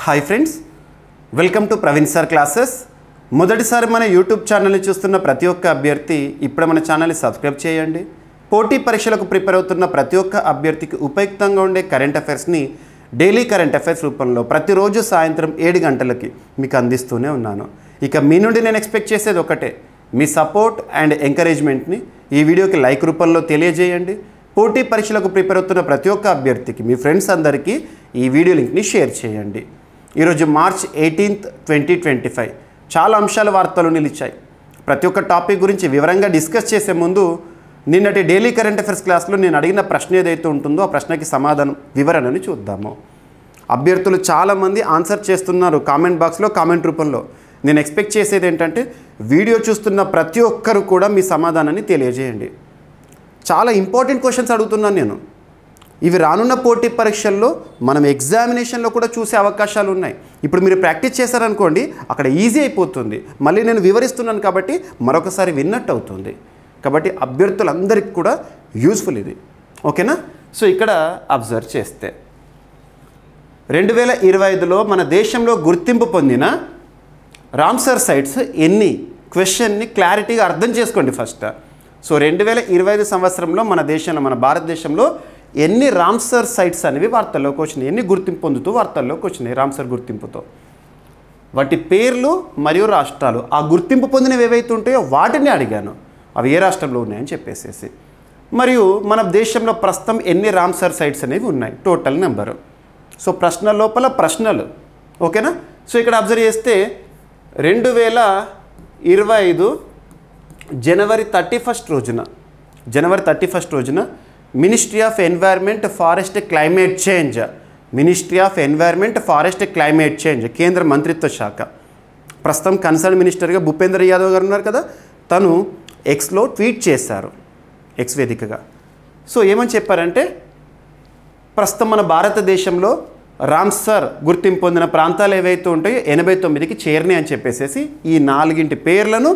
Hi friends, welcome to Praveen sir classes. మొదటిసారి మన YouTube ఛానల్ని చూస్తున్న ప్రతి ఒక్క అభ్యర్థి ఇప్పుడు మన ఛానల్ని సబ్స్క్రైబ్ చేయండి. పోటీ పరీక్షలకు ప్రిపేర్ అవుతున్న ప్రతి ఒక్క అభ్యర్థికి ఉపయుక్తంగా ఉండే కరెంట్ అఫైర్స్ని డైలీ కరెంట్ అఫైర్స్ రూపంలో ప్రతిరోజు సాయంత్రం 7 గంటలకి మీకు అందిస్తూనే ఉన్నాను. ఇక మీ నుండి నేను ఎక్స్పెక్ట్ చేసేది ఒకటే, మీ సపోర్ట్ అండ్ ఎంకరేజ్మెంట్ని ఈ వీడియోకి లైక్ రూపంలో తెలియజేయండి. పోటీ పరీక్షలకు ప్రిపేర్ అవుతున్న ప్రతి ఒక్క అభ్యర్థికి, మీ ఫ్రెండ్స్ అందరికీ ఈ వీడియో లింక్ని షేర్ చేయండి. ఈరోజు మార్చ్ 18, 2025 చాలా అంశాల వార్తలు నిలిచాయి. ప్రతి ఒక్క టాపిక్ గురించి వివరంగా డిస్కస్ చేసే ముందు నిన్నటి డైలీ కరెంట్ అఫైర్స్ క్లాస్లో నేను అడిగిన ప్రశ్న ఏదైతే ఉంటుందో ఆ ప్రశ్నకి సమాధానం వివరణని చూద్దాము. అభ్యర్థులు చాలామంది ఆన్సర్ చేస్తున్నారు కామెంట్ బాక్స్లో, కామెంట్ రూపంలో. నేను ఎక్స్పెక్ట్ చేసేది ఏంటంటే వీడియో చూస్తున్న ప్రతి ఒక్కరు కూడా మీ సమాధానాన్ని తెలియజేయండి. చాలా ఇంపార్టెంట్ క్వశ్చన్స్ అడుగుతున్నాను నేను. ఇవి రానున్న పోటీ పరీక్షల్లో మనం ఎగ్జామినేషన్లో కూడా చూసే అవకాశాలు ఉన్నాయి. ఇప్పుడు మీరు ప్రాక్టీస్ చేశారనుకోండి, అక్కడ ఈజీ అయిపోతుంది. మళ్ళీ నేను వివరిస్తున్నాను కాబట్టి మరొకసారి విన్నట్టు అవుతుంది. కాబట్టి అభ్యర్థులందరికీ కూడా యూస్ఫుల్ ఇది. ఓకేనా? సో ఇక్కడ అబ్జర్వ్ చేస్తే 2025లో మన దేశంలో గుర్తింపు పొందిన రామ్సర్ సైట్స్ ఎన్ని? క్వశ్చన్ని క్లారిటీగా అర్థం చేసుకోండి ఫస్ట్. సో 2025 సంవత్సరంలో మన భారతదేశంలో ఎన్ని రామ్సర్ సైట్స్ అనేవి వార్తల్లోకి వచ్చినాయి, ఎన్ని గుర్తింపు పొందుతూ వార్తల్లోకి వచ్చినాయి రామ్సర్ గుర్తింపుతో. వాటి పేర్లు మరియు రాష్ట్రాలు, ఆ గుర్తింపు పొందినవి ఏవైతే ఉంటాయో వాటిని అడిగాను, అవి ఏ రాష్ట్రంలో ఉన్నాయని చెప్పేసేసి. మరియు మన దేశంలో ప్రస్తుతం ఎన్ని రామ్సర్ సైట్స్ అనేవి ఉన్నాయి, టోటల్ నెంబరు. సో ప్రశ్న లోపల ప్రశ్నలు. ఓకేనా? సో ఇక్కడ అబ్జర్వ్ చేస్తే 2025 జనవరి 31 రోజున ministry of environment forest climate change కేంద్ర మంత్రిత్వ శాఖ, ప్రస్తుతం కన్సర్న్ మినిస్టర్గా భూపేంద్ర యాదవ్ గారు ఉన్నారు కదా, తను ఎక్స్లో ట్వీట్ చేశారు, ఎక్స్ వేదికగా. సో ఏమని చెప్పారంటే, ప్రస్తుతం మన భారతదేశంలో రామ్సర్ గుర్తింపు పొందిన ప్రాంతాలు ఏవైతే ఉంటాయో 89కి చేరినాయి అని చెప్పేసి ఈ 4 పేర్లను,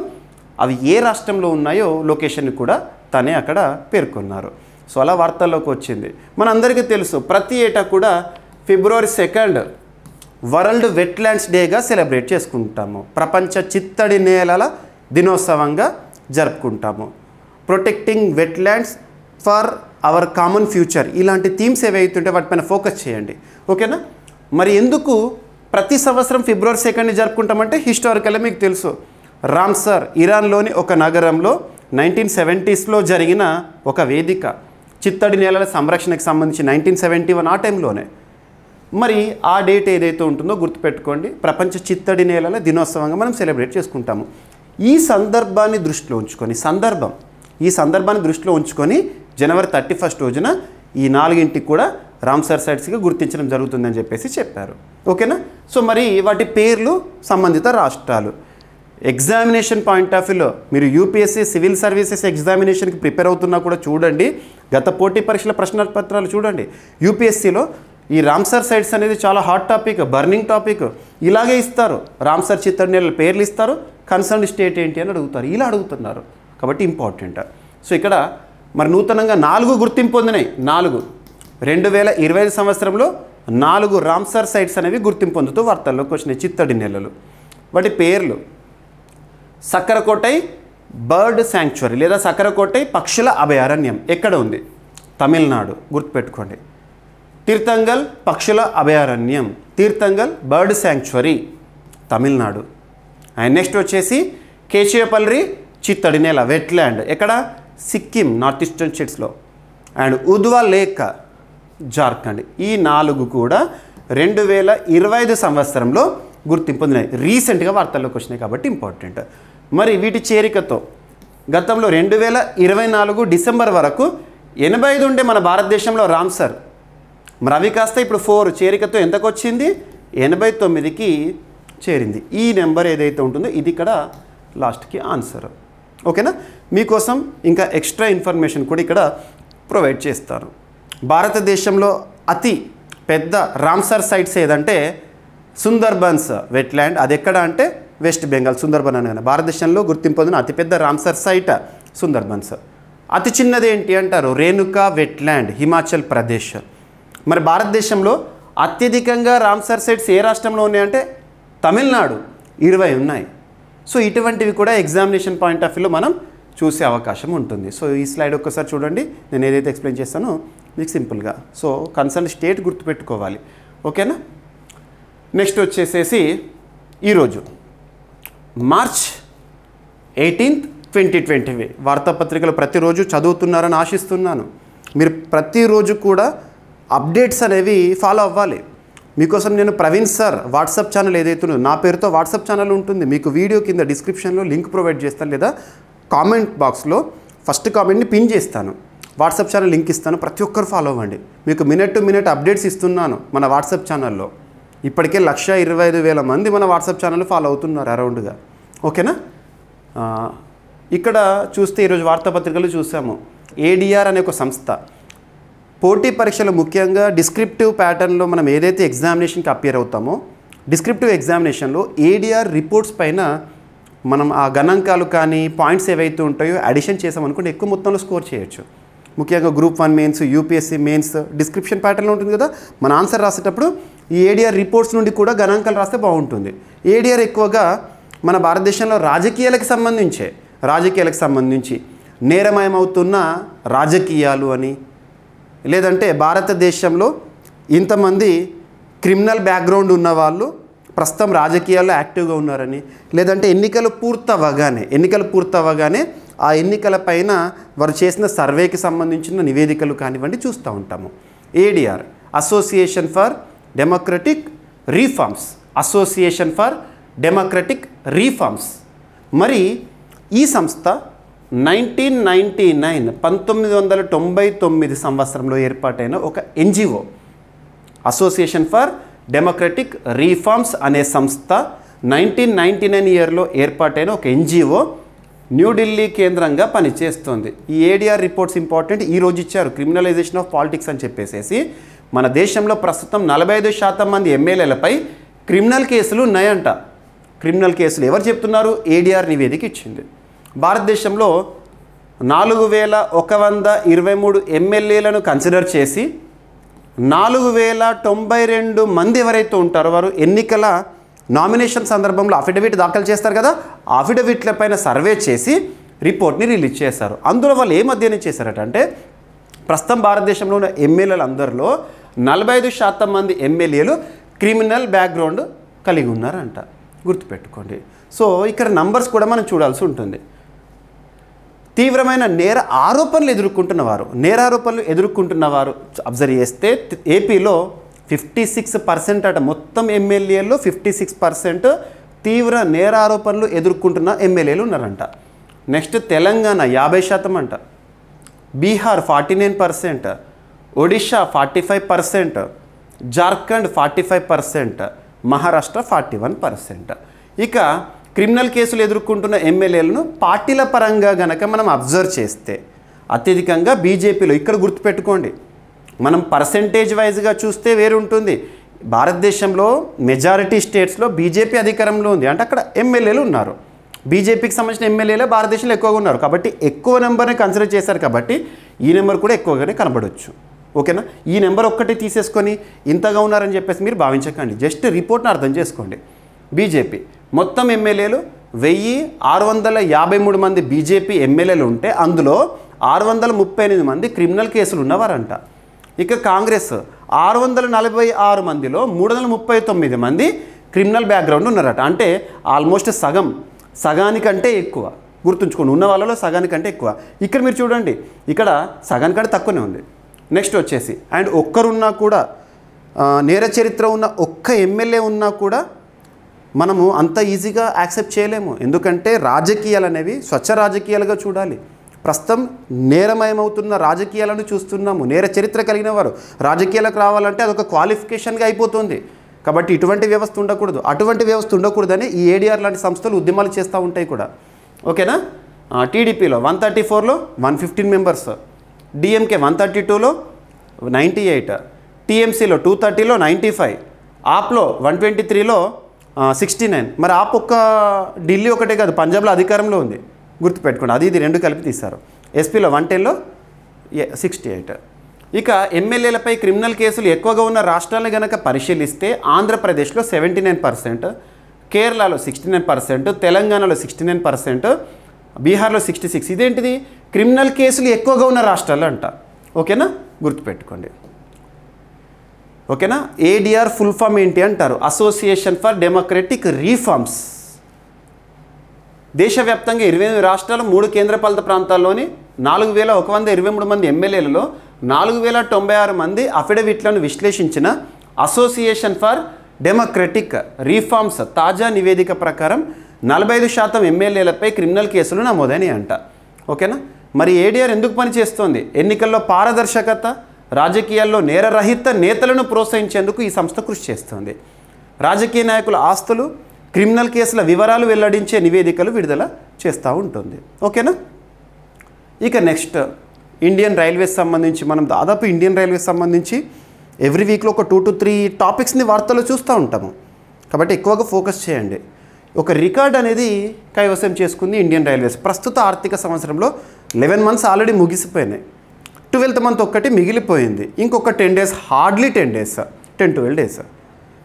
అవి ఏ రాష్ట్రంలో ఉన్నాయో లొకేషన్ని కూడా తనే అక్కడ పేర్కొన్నారు. సో అలా వార్తల్లోకి వచ్చింది. మనందరికీ తెలుసు, ప్రతి ఏటా కూడా February 2 వరల్డ్ వెట్లాండ్స్ డేగా సెలబ్రేట్ చేసుకుంటాము. ప్రపంచ చిత్తడి నేలల దినోత్సవంగా జరుపుకుంటాము. Protecting wetlands for our common future, ఇలాంటి థీమ్స్ ఏవైతుంటే వాటిపైన ఫోకస్ చేయండి. ఓకేనా? మరి ఎందుకు ప్రతి సంవత్సరం February 2 జరుపుకుంటామంటే, హిస్టారికల్గా మీకు తెలుసు, రామ్సర్ ఇరాన్లోని ఒక నగరంలో 1970sలో జరిగిన ఒక వేదిక, చిత్తడి నేలల సంరక్షణకు సంబంధించి 1971 ఆ టైంలోనే. మరి ఆ డేట్ ఏదైతే ఉంటుందో గుర్తుపెట్టుకోండి, ప్రపంచ చిత్తడి నేలల దినోత్సవంగా మనం సెలబ్రేట్ చేసుకుంటాము. ఈ సందర్భాన్ని దృష్టిలో ఉంచుకొని జనవరి 31 రోజున ఈ 4 కూడా రామ్సర్ సైట్స్గా గుర్తించడం జరుగుతుందని చెప్పేసి చెప్పారు. ఓకేనా? సో మరి వాటి పేర్లు, సంబంధిత రాష్ట్రాలు. ఎగ్జామినేషన్ పాయింట్ ఆఫ్ వ్యూలో మీరు యూపీఎస్సీ సివిల్ సర్వీసెస్ ఎగ్జామినేషన్కి ప్రిపేర్ అవుతున్నా కూడా చూడండి, గత పోటీ పరీక్షల ప్రశ్నపత్రాలు చూడండి. యూపీఎస్సీలో ఈ రామ్సర్ సైట్స్ అనేది చాలా హాట్ టాపిక్, బర్నింగ్ టాపిక్. ఇలాగే ఇస్తారు, రామ్సర్ చిత్తడి నేలల పేర్లు ఇస్తారు, కన్సర్న్ స్టేట్ ఏంటి అని అడుగుతారు, ఇలా అడుగుతున్నారు. కాబట్టి ఇంపార్టెంట్. సో ఇక్కడ మరి నూతనంగా 4 గుర్తింపు పొందినాయి. 2025 సంవత్సరంలో 4 రామ్సర్ సైట్స్ అనేవి గుర్తింపు పొందుతూ వార్తల్లోకి వచ్చినాయి, చిత్తడి నేలలు. వాటి పేర్లు: సక్కరకోటై బర్డ్ శాంక్చురీ లేదా సక్కరకోటై పక్షుల అభయారణ్యం ఎక్కడ ఉంది? తమిళనాడు, గుర్తుపెట్టుకోండి. తీర్థంగల్ పక్షుల అభయారణ్యం, Thirthangal bird sanctuary, Tamil Nadu. And next వచ్చేసి కేశవపల్లి చిత్తడి నేల వెట్లాండ్, ఎక్కడ? సిక్కిం, నార్త్ ఈస్టర్న్ స్టేట్స్లో. And Udhwa lake, Jharkhand. ఈ 4 కూడా 2025 సంవత్సరంలో గుర్తింపు పొందినాయి, రీసెంట్గా వార్తల్లోకి వచ్చినాయి కాబట్టి ఇంపార్టెంట్. మరి వీటి చేరికతో గతంలో 2024 డిసెంబర్ వరకు 85 ఉండే మన భారతదేశంలో రామ్సర్, మరి అవి కాస్త ఇప్పుడు 4 చేరికతో ఎంతకు వచ్చింది? 89కి చేరింది. ఈ నెంబర్ ఏదైతే ఉంటుందో ఇది ఇక్కడ లాస్ట్కి ఆన్సర్. ఓకేనా? మీకోసం ఇంకా ఎక్స్ట్రా ఇన్ఫర్మేషన్ కూడా ఇక్కడ ప్రొవైడ్ చేస్తారు. భారతదేశంలో అతి పెద్ద రామ్సర్ సైట్స్ ఏదంటే సుందర్బన్స్ వెట్లాండ్. అది ఎక్కడ అంటే వెస్ట్ బెంగాల్, సుందర్బన్ అనగానే భారతదేశంలో గుర్తింపు పొందిన అతిపెద్ద రామ్సర్ సైట్ సుందర్బన్స్. అతి చిన్నది ఏంటి అంటారు? రేణుకా వెట్లాండ్, హిమాచల్ ప్రదేశ్. మరి భారతదేశంలో అత్యధికంగా రామ్సర్ సైట్స్ ఏ రాష్ట్రంలో ఉన్నాయంటే తమిళనాడు 20 ఉన్నాయి. సో ఇటువంటివి కూడా ఎగ్జామినేషన్ పాయింట్ ఆఫ్ వ్యూలో మనం చూసే అవకాశం ఉంటుంది. సో ఈ స్లైడ్ ఒక్కసారి చూడండి, నేను ఏదైతే ఎక్స్ప్లెయిన్ చేస్తానో మీకు సింపుల్గా. సో కన్సర్న్ స్టేట్ గుర్తుపెట్టుకోవాలి, ఓకేనా. నెక్స్ట్ వచ్చేసేసి ఈరోజు మార్చ్ 18, 2020 వార్తాపత్రికలు ప్రతిరోజు చదువుతున్నారని ఆశిస్తున్నాను. మీరు ప్రతిరోజు కూడా అప్డేట్స్ అనేవి ఫాలో అవ్వాలి. మీకోసం నేను ప్రవీణ్ సార్ వాట్సాప్ ఛానల్ ఏదైతే ఉందో నా పేరుతో వాట్సాప్ ఛానల్ ఉంటుంది. మీకు వీడియో కింద డిస్క్రిప్షన్లో లింక్ ప్రొవైడ్ చేస్తాను, లేదా కామెంట్ బాక్స్లో ఫస్ట్ కామెంట్ని పిన్ చేస్తాను. వాట్సాప్ ఛానల్ లింక్ ఇస్తాను, ప్రతి ఒక్కరు ఫాలో అవ్వండి. మీకు మినిట్ టు మినిట్ అప్డేట్స్ ఇస్తున్నాను మన వాట్సాప్ ఛానల్లో. ఇప్పటికే 125,000 మంది మన వాట్సాప్ ఛానల్ ఫాలో అవుతున్నారు అరౌండ్గా, ఓకేనా. ఇక్కడ చూస్తే ఈరోజు వార్తాపత్రికలు చూసాము. ఏడిఆర్ అనే ఒక సంస్థ పోటీ పరీక్షలు ముఖ్యంగా డిస్క్రిప్టివ్ ప్యాటర్న్లో మనం ఏదైతే ఎగ్జామినేషన్కి అపియర్ అవుతామో డిస్క్రిప్టివ్ ఎగ్జామినేషన్లో ఏడిఆర్ రిపోర్ట్స్ పైన మనం ఆ గణాంకాలు కానీ పాయింట్స్ ఏవైతే ఉంటాయో అడిషన్ చేసామనుకుంటే ఎక్కువ మొత్తంలో స్కోర్ చేయొచ్చు. ముఖ్యంగా group 1 mains, UPSC mains description ప్యాటర్న్లో ఉంటుంది కదా. మన ఆన్సర్ రాసేటప్పుడు ఈ ఏడిఆర్ రిపోర్ట్స్ నుండి కూడా గణాంకాలు రాస్తే బాగుంటుంది. ఏడిఆర్ ఎక్కువగా మన భారతదేశంలో రాజకీయాలకు సంబంధించి నేరమయమవుతున్న రాజకీయాలు అని, లేదంటే భారతదేశంలో ఇంతమంది క్రిమినల్ బ్యాక్గ్రౌండ్ ఉన్నవాళ్ళు ప్రస్తుతం రాజకీయాల్లో యాక్టివ్గా ఉన్నారని, లేదంటే ఎన్నికలు పూర్తవగానే ఆ ఎన్నికల పైన వారు చేసిన సర్వేకి సంబంధించిన నివేదికలు కానివ్వండి చూస్తూ ఉంటాము. ADR association for democratic reforms. మరి ఈ సంస్థ 1999 సంవత్సరంలో ఏర్పాటైన ఒక NGO. Association for democratic reforms అనే సంస్థ 1999 ఇయర్లో ఏర్పాటైన ఒక ఎన్జిఓ న్యూఢిల్లీ కేంద్రంగా పనిచేస్తుంది. ఈ ఏడిఆర్ రిపోర్ట్స్ ఇంపార్టెంట్. ఈరోజు ఇచ్చారు క్రిమినలైజేషన్ ఆఫ్ పాలిటిక్స్ అని చెప్పేసి. మన దేశంలో ప్రస్తుతం 45% మంది ఎమ్మెల్యేలపై క్రిమినల్ కేసులు ఉన్నాయంట. క్రిమినల్ కేసులు ఎవరు చెప్తున్నారు? ఏడిఆర్ నివేదిక ఇచ్చింది. భారతదేశంలో 4123 ఎమ్మెల్యేలను కన్సిడర్ చేసి 4092 మంది ఎవరైతే ఉంటారో వారు ఎన్నికల నామినేషన్ సందర్భంలో అఫిడవిట్ దాఖలు చేస్తారు కదా, అఫిడవిట్ల పైన సర్వే చేసి రిపోర్ట్ని రిలీజ్ చేశారు. అందులో వాళ్ళు ఏం అధ్యయనం చేశారట అంటే ప్రస్తుతం భారతదేశంలో ఉన్న ఎమ్మెల్యేలు అందరిలో 45% మంది ఎమ్మెల్యేలు క్రిమినల్ బ్యాక్గ్రౌండ్ కలిగి ఉన్నారంట. గుర్తుపెట్టుకోండి. సో ఇక్కడ నంబర్స్ కూడా మనం చూడాల్సి ఉంటుంది. తీవ్రమైన నేర ఆరోపణలు ఎదుర్కొంటున్నవారు అబ్జర్వ్ చేస్తే ఏపీలో 56% అట. మొత్తం ఎమ్మెల్యేల్లో 56% తీవ్ర నేరారోపణలు ఎదుర్కొంటున్న ఎమ్మెల్యేలు ఉన్నారంట. నెక్స్ట్ తెలంగాణ 50% అంట, బీహార్ 49%, ఒడిషా 45%, జార్ఖండ్ 45%, మహారాష్ట్ర 41%. ఇక క్రిమినల్ కేసులు ఎదుర్కొంటున్న ఎమ్మెల్యేలను పార్టీల పరంగా గనక మనం అబ్జర్వ్ చేస్తే అత్యధికంగా బీజేపీలో, ఇక్కడ గుర్తుపెట్టుకోండి, మనం పర్సెంటేజ్ వైజ్గా చూస్తే వేరుంటుంది. భారతదేశంలో మెజారిటీ స్టేట్స్లో బీజేపీ అధికారంలో ఉంది అంటే అక్కడ ఎమ్మెల్యేలు ఉన్నారు. బీజేపీకి సంబంధించిన ఎమ్మెల్యేలే భారతదేశంలో ఎక్కువగా ఉన్నారు కాబట్టి ఎక్కువ నెంబర్ని కన్సిడర్ చేశారు కాబట్టి ఈ నెంబర్ కూడా ఎక్కువగానే కనబడవచ్చు. ఓకేనా. ఈ నెంబర్ ఒక్కటి తీసేసుకొని ఇంతగా ఉన్నారని చెప్పేసి మీరు భావించకండి. జస్ట్ రిపోర్ట్ని అర్థం చేసుకోండి. బీజేపీ మొత్తం ఎమ్మెల్యేలు 1653 మంది బీజేపీ ఎమ్మెల్యేలు ఉంటే అందులో 638 మంది క్రిమినల్ కేసులు ఉన్నవారంట. ఇక కాంగ్రెస్ 646 మందిలో 339 మంది క్రిమినల్ బ్యాక్గ్రౌండ్ ఉన్నారట. అంటే ఆల్మోస్ట్ సగానికంటే ఎక్కువ. గుర్తుంచుకోండి, ఉన్న వాళ్ళలో సగానికంటే ఎక్కువ. ఇక్కడ మీరు చూడండి, ఇక్కడ సగానికంటే తక్కువనే ఉంది. నెక్స్ట్ వచ్చేసి అండ్ ఒక్కరున్నా కూడా నేర చరిత్ర ఉన్న ఒక్క ఎమ్మెల్యే ఉన్నా కూడా మనము అంత ఈజీగా యాక్సెప్ట్ చేయలేము. ఎందుకంటే రాజకీయాలు అనేవి స్వచ్ఛ రాజకీయాలుగా చూడాలి. ప్రస్తుతం నేరమయమవుతున్న రాజకీయాలను చూస్తున్నాము. నేర చరిత్ర కలిగిన వారు రాజకీయాలకు రావాలంటే అదొక క్వాలిఫికేషన్గా అయిపోతుంది. కాబట్టి ఇటువంటి వ్యవస్థ ఉండకూడదు. అటువంటి వ్యవస్థ ఉండకూడదని ఈ ఏడిఆర్ లాంటి సంస్థలు ఉద్యమాలు చేస్తూ ఉంటాయి కూడా. ఓకేనా. టీడీపీలో 134లో 115 మెంబర్స్, డిఎంకే 132లో 98, టీఎంసీలో 230లో 95, ఆప్లో 123లో 69. మరి ఆప్ ఒక్క ఢిల్లీ ఒకటే కాదు, పంజాబ్లో అధికారంలో ఉంది. గుర్తుపెట్టుకోండి, అది ఇది రెండు కలిపి తీస్తారు. ఎస్పీలో 110లో 68. ఇక ఎమ్మెల్యేలపై క్రిమినల్ కేసులు ఎక్కువగా ఉన్న రాష్ట్రాలను గనక పరిశీలిస్తే ఆంధ్రప్రదేశ్లో 79%, కేరళలో 69%, తెలంగాణలో 69%, బీహార్లో 66. ఇదేంటిది? క్రిమినల్ కేసులు ఎక్కువగా ఉన్న రాష్ట్రాలు అంట. ఓకేనా, గుర్తుపెట్టుకోండి. ఓకేనా. ఏడిఆర్ ఫుల్ ఫామ్ ఏంటి అంటారు? Association for democratic reforms. దేశవ్యాప్తంగా 28 రాష్ట్రాలు 3 కేంద్రపాలిత ప్రాంతాల్లోని 4123 మంది ఎమ్మెల్యేలలో 4096 మంది అఫిడవిట్లను విశ్లేషించిన అసోసియేషన్ ఫర్ డెమోక్రటిక్ రీఫార్మ్స్ తాజా నివేదిక ప్రకారం 45% ఎమ్మెల్యేలపై క్రిమినల్ కేసులు నమోదైనాయి అంట. ఓకేనా. మరి ఏడీఆర్ ఎందుకు పనిచేస్తోంది? ఎన్నికల్లో పారదర్శకత, రాజకీయాల్లో నేరరహిత నేతలను ప్రోత్సహించేందుకు ఈ సంస్థ కృషి చేస్తోంది. రాజకీయ నాయకుల ఆస్తులు, క్రిమినల్ కేసుల వివరాలు వెల్లడించే నివేదికలు విడుదల చేస్తూ ఉంటుంది. ఓకేనా. ఇక నెక్స్ట్ ఇండియన్ రైల్వేస్ సంబంధించి మనం దాదాపు ఇండియన్ రైల్వేస్ సంబంధించి ఎవ్రీ వీక్లో ఒక 2 to 3 టాపిక్స్ని వార్తల్లో చూస్తూ ఉంటాము. కాబట్టి ఎక్కువగా ఫోకస్ చేయండి. ఒక రికార్డ్ అనేది కైవసం చేసుకుంది ఇండియన్ రైల్వేస్. ప్రస్తుత ఆర్థిక సంవత్సరంలో 11 months ఆల్రెడీ ముగిసిపోయినాయి. 12th month ఒక్కటి మిగిలిపోయింది. ఇంకొక 10 days, hardly 10 days, 10-12 days.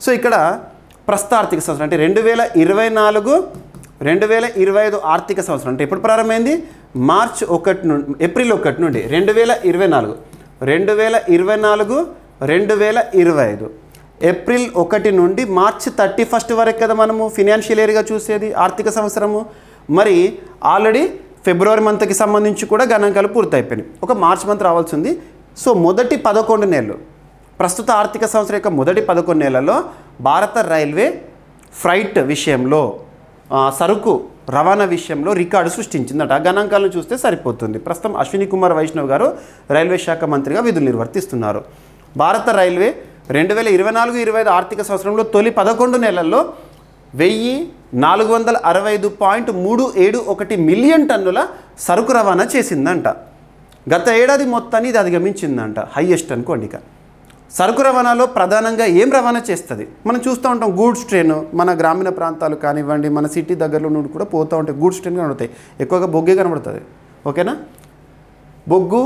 So ఇక్కడ ప్రస్తుత ఆర్థిక సంవత్సరం అంటే 2024-2025 ఆర్థిక సంవత్సరం అంటే ఎప్పుడు ప్రారంభమైంది? ఏప్రిల్ 1 నుండి 2024-2025 ఏప్రిల్ 1 నుండి మార్చ్ 31st వరకు కదా మనము ఫినాన్షియల్ ఇయర్గా చూసేది ఆర్థిక సంవత్సరము. మరి ఆల్రెడీ ఫిబ్రవరి మంత్కి సంబంధించి కూడా గణాంకాలు పూర్తయిపోయినాయి. ఒక మార్చ్ మంత్ రావాల్సి ఉంది. సో మొదటి 11 నెలలు, ప్రస్తుత ఆర్థిక సంవత్సరం యొక్క మొదటి 11 నెలల్లో భారత రైల్వే ఫ్రైట్ విషయంలో, సరుకు రవాణా విషయంలో రికార్డు సృష్టించిందట. ఆ గణాంకాలను చూస్తే సరిపోతుంది. ప్రస్తుతం అశ్విని కుమార్ వైష్ణవ్ గారు రైల్వే శాఖ మంత్రిగా విధులు నిర్వర్తిస్తున్నారు. భారత రైల్వే 2024-25 ఆర్థిక సంవత్సరంలో తొలి 11 నెలల్లో 1465.371 మిలియన్ టన్నుల సరుకు రవాణా చేసిందంట. గత ఏడాది మొత్తాన్ని ఇది అధిగమించిందంట. హైయెస్ట్ అనుకోండి. ఇక సరుకు రవాణాలో ప్రధానంగా ఏం రవాణా చేస్తుంది? మనం చూస్తూ ఉంటాం గూడ్స్ ట్రైన్. మన గ్రామీణ ప్రాంతాలు కానివ్వండి, మన సిటీ దగ్గరలో నుండి కూడా పోతూ ఉంటాయి. గూడ్స్ ట్రైన్ కనబడతాయి. ఎక్కువగా బొగ్గే కనబడుతుంది. ఓకేనా. బొగ్గు,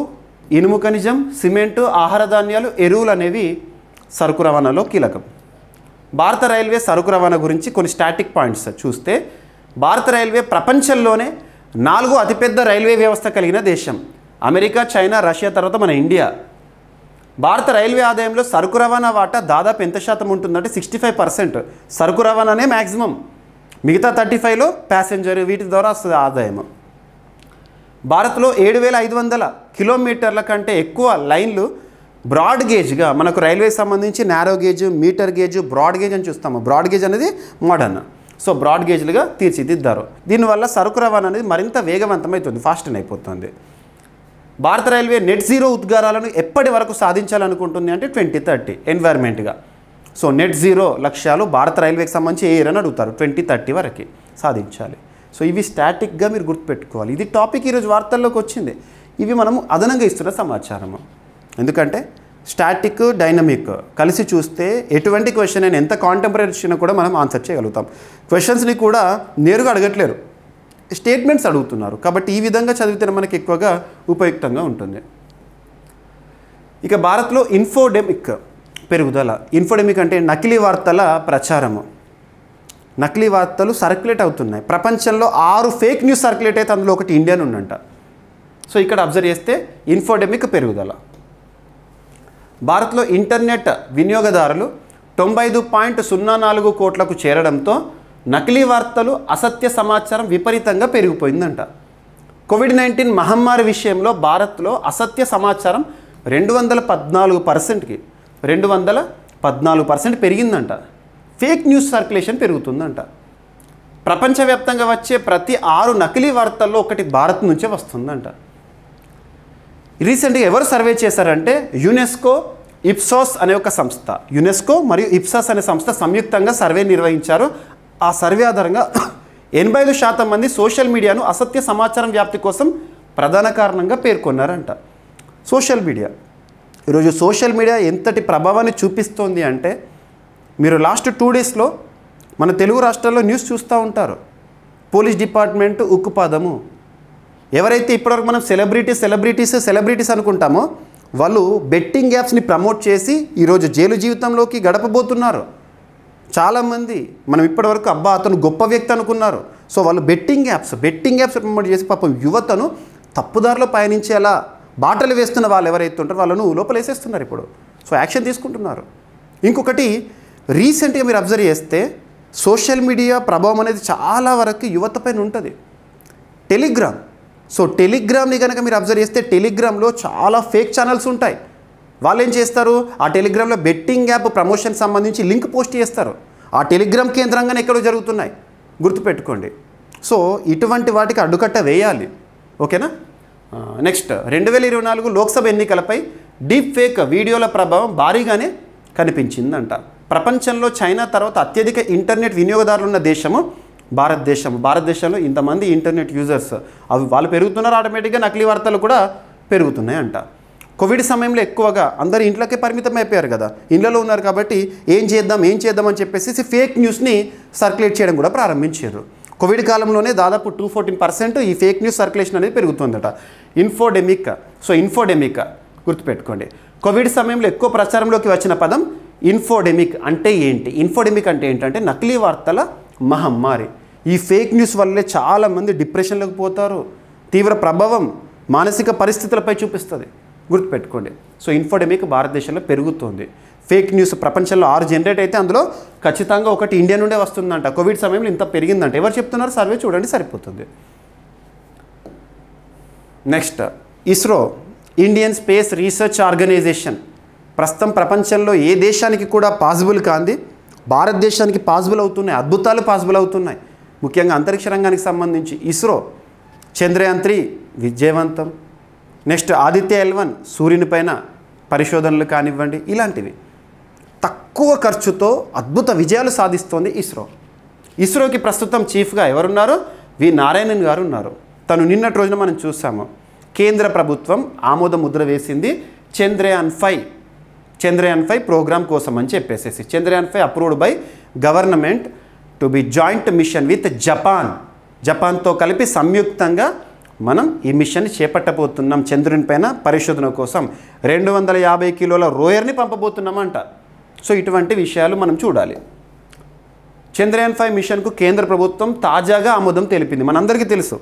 ఇనుము ఖనిజం, సిమెంటు, ఆహార ధాన్యాలు, ఎరువులు అనేవి సరుకు రవాణాలో కీలకం. భారత రైల్వే సరుకు రవాణా గురించి కొన్ని స్టాటిక్ పాయింట్స్ చూస్తే, భారత రైల్వే ప్రపంచంలోనే 4వ అతిపెద్ద రైల్వే వ్యవస్థ కలిగిన దేశం. అమెరికా, చైనా, రష్యా తర్వాత మన ఇండియా. భారత రైల్వే ఆదాయంలో సరుకు రవాణా వాటా దాదాపు ఎంత శాతం ఉంటుందంటే 65%. సరుకు రవాణానే మ్యాక్సిమం. మిగతా 35లో ప్యాసింజర్, వీటి ద్వారా వస్తుంది ఆదాయం. భారత్లో 7500 కిలోమీటర్ల కంటే ఎక్కువ లైన్లు బ్రాడ్ గేజ్గా, మనకు రైల్వే సంబంధించి narrow gauge, metre gauge, broad gauge అని చూస్తాము. బ్రాడ్ గేజ్ అనేది మోడర్న్. సో బ్రాడ్ గేజ్లుగా తీర్చిదిద్దారు. దీనివల్ల సరుకు రవాణా అనేది మరింత వేగవంతమవుతుంది, ఫాస్ట్ అయిపోతుంది. భారత రైల్వే నెట్ జీరో ఉద్గారాలను ఎప్పటి వరకు సాధించాలనుకుంటుంది అంటే 2030 ఎన్వైర్న్మెంట్గా. సో నెట్ జీరో లక్ష్యాలు భారత రైల్వేకి సంబంధించి ఏ ఇయర్ అని అడుగుతారు? 2030 వరకు సాధించాలి. సో ఇవి స్టాటిక్గా మీరు గుర్తుపెట్టుకోవాలి. ఇది టాపిక్ ఈరోజు వార్తల్లోకి వచ్చింది. ఇవి మనము అదనంగా ఇస్తున్న సమాచారము. ఎందుకంటే స్టాటిక్, డైనమిక్ కలిసి చూస్తే ఎటువంటి క్వశ్చన్ అయినా, ఎంత కాంటెంపరీ వచ్చినా కూడా మనం ఆన్సర్ చేయగలుగుతాం. క్వశ్చన్స్ని కూడా నేరుగా అడగట్లేరు, స్టేట్మెంట్స్ అడుగుతున్నారు. కాబట్టి ఈ విధంగా చదివితే మనకి ఎక్కువగా ఉపయుక్తంగా ఉంటుంది. ఇక భారత్లో ఇన్ఫోడెమిక్ పెరుగుదల. ఇన్ఫోడెమిక్ అంటే నకిలీ వార్తల ప్రచారము. నకిలీ వార్తలు సర్క్యులేట్ అవుతున్నాయి. ప్రపంచంలో 6 ఫేక్ న్యూస్ సర్క్యులేట్ అయితే అందులో ఒకటి ఇండియన్ ఉందంట. సో ఇక్కడ అబ్జర్వ్ చేస్తే ఇన్ఫోడెమిక్ పెరుగుదల. భారత్లో ఇంటర్నెట్ వినియోగదారులు 95.04 కోట్లకు చేరడంతో నకిలీ వార్తలు, అసత్య సమాచారం విపరీతంగా పెరిగిపోయిందంట. కోవిడ్-19 మహమ్మారి విషయంలో భారత్లో అసత్య సమాచారం 214% పెరిగిందంట. ఫేక్ న్యూస్ సర్క్యులేషన్ పెరుగుతుందంట. ప్రపంచవ్యాప్తంగా వచ్చే ప్రతి 6 నకిలీ వార్తల్లో ఒకటి భారత్ నుంచే వస్తుందంట. రీసెంట్గా ఎవరు సర్వే చేశారంటే యునెస్కో, ఇప్సాస్ అనే ఒక సంస్థ. యునెస్కో మరియు ఇప్సాస్ అనే సంస్థ సంయుక్తంగా సర్వే నిర్వహించారు. ఆ సర్వే ఆధారంగా 85% మంది సోషల్ మీడియాను అసత్య సమాచారం వ్యాప్తి కోసం ప్రధాన కారణంగా పేర్కొన్నారంట. సోషల్ మీడియా ఈరోజు సోషల్ మీడియా ఎంతటి ప్రభావాన్ని చూపిస్తోంది అంటే, మీరు లాస్ట్ 2 డేస్లో మన తెలుగు రాష్ట్రాల్లో న్యూస్ చూస్తూ ఉంటారు. పోలీస్ డిపార్ట్మెంట్ ఉక్కుపాదము. ఎవరైతే ఇప్పటివరకు మనం సెలబ్రిటీస్ అనుకుంటామో వాళ్ళు బెట్టింగ్ యాప్స్ని ప్రమోట్ చేసి ఈరోజు జైలు జీవితంలోకి గడపబోతున్నారు. చాలామంది మనం ఇప్పటివరకు అబ్బా అతను గొప్ప వ్యక్తి అనుకున్నారు. సో వాళ్ళు బెట్టింగ్ యాప్స్ ప్రమోట్ చేసి పాపం యువతను తప్పుదారిలో పయనించేలా బాటలు వేస్తున్న వాళ్ళు ఎవరైతే ఉంటారో వాళ్ళను లోపల వేసేస్తున్నారు ఇప్పుడు. సో యాక్షన్ తీసుకుంటున్నారు. ఇంకొకటి రీసెంట్గా మీరు అబ్జర్వ్ చేస్తే సోషల్ మీడియా ప్రభావం అనేది చాలా వరకు యువత పైన ఉంటుంది. టెలిగ్రామ్. సో టెలిగ్రామ్ని కనుక మీరు అబ్జర్వ్ చేస్తే టెలిగ్రామ్లో చాలా ఫేక్ ఛానల్స్ ఉంటాయి. వాళ్ళు ఏం చేస్తారు, ఆ టెలిగ్రామ్లో బెట్టింగ్ యాప్ ప్రమోషన్ సంబంధించి లింక్ పోస్ట్ చేస్తారు. ఆ టెలిగ్రామ్ కేంద్రంగానే ఎక్కడో జరుగుతున్నాయి, గుర్తుపెట్టుకోండి. సో ఇటువంటి వాటికి అడ్డుకట్ట వేయాలి. ఓకేనా. నెక్స్ట్ 2024 లోక్సభ ఎన్నికలపై డీప్ ఫేక్ వీడియోల ప్రభావం భారీగానే కనిపించిందంట. ప్రపంచంలో చైనా తర్వాత అత్యధిక ఇంటర్నెట్ వినియోగదారులు ఉన్న దేశము భారతదేశంలో ఇంతమంది ఇంటర్నెట్ యూజర్స్ వాళ్ళు పెరుగుతున్నారు, ఆటోమేటిక్గా నకిలీ వార్తలు కూడా పెరుగుతున్నాయి అంట. కోవిడ్ సమయంలో ఎక్కువగా అందరు ఇంట్లోకే పరిమితం అయిపోయారు కదా, ఇళ్లలో ఉన్నారు కాబట్టి ఏం చేద్దాం అని చెప్పేసి ఫేక్ న్యూస్ని సర్క్యులేట్ చేయడం కూడా ప్రారంభించారు. కోవిడ్ కాలంలోనే దాదాపు 214% ఈ ఫేక్ న్యూస్ సర్క్యులేషన్ అనేది పెరుగుతుందట. ఇన్ఫోడెమిక్ గుర్తుపెట్టుకోండి. కోవిడ్ సమయంలో ఎక్కువ ప్రచారంలోకి వచ్చిన పదం ఇన్ఫోడెమిక్ అంటే ఏంటి? ఇన్ఫోడెమిక్ అంటే ఏంటంటే నకిలీ వార్తల మహమ్మారి. ఈ ఫేక్ న్యూస్ వల్లే చాలామంది డిప్రెషన్లోకి పోతారు, తీవ్ర ప్రభావం మానసిక పరిస్థితులపై చూపిస్తుంది, గుర్తుపెట్టుకోండి. సో ఇన్ఫోడెమిక్ భారతదేశంలో పెరుగుతుంది. ఫేక్ న్యూస్ ప్రపంచంలో 6 జనరేట్ అయితే అందులో ఖచ్చితంగా ఒకటి ఇండియా నుండే వస్తుందంట. కోవిడ్ సమయంలో ఇంత పెరిగిందంట. ఎవరు చెప్తున్నారు? సర్వే చూడండి సరిపోతుంది. Next ISRO, Indian space research organisation. ప్రస్తుతం ప్రపంచంలో ఏ దేశానికి కూడా పాసిబుల్ కాంది భారతదేశానికి పాసిబుల్ అవుతున్నాయి, అద్భుతాలు పాసిబుల్ అవుతున్నాయి. ముఖ్యంగా అంతరిక్ష రంగానికి సంబంధించి ఇస్రో చంద్రయాన్ 3 విజయవంతం. నెక్స్ట్ ఆదిత్య L1 సూర్యుని పైన పరిశోధనలు కానివ్వండి, ఇలాంటివి తక్కువ ఖర్చుతో అద్భుత విజయాలు సాధిస్తోంది ఇస్రో. ఇస్రోకి ప్రస్తుతం చీఫ్గా ఎవరున్నారు? వి నారాయణన్ గారు ఉన్నారు. తను నిన్నటి రోజున మనం చూసాము, కేంద్ర ప్రభుత్వం ఆమోద ముద్ర వేసింది చంద్రయాన్ 5 ప్రోగ్రామ్ కోసం అని చెప్పేసి. Chandrayaan 5 approved by government to be joint mission with జపాన్తో కలిపి సంయుక్తంగా మనం ఈ మిషన్ని చేపట్టబోతున్నాం. చంద్రుని పైన పరిశోధన కోసం 250 కిలోల రోయర్ని పంపబోతున్నామంట. సో ఇటువంటి విషయాలు మనం చూడాలి. చంద్రయాన్ 5 మిషన్కు కేంద్ర ప్రభుత్వం తాజాగా ఆమోదం తెలిపింది. మనందరికీ తెలుసు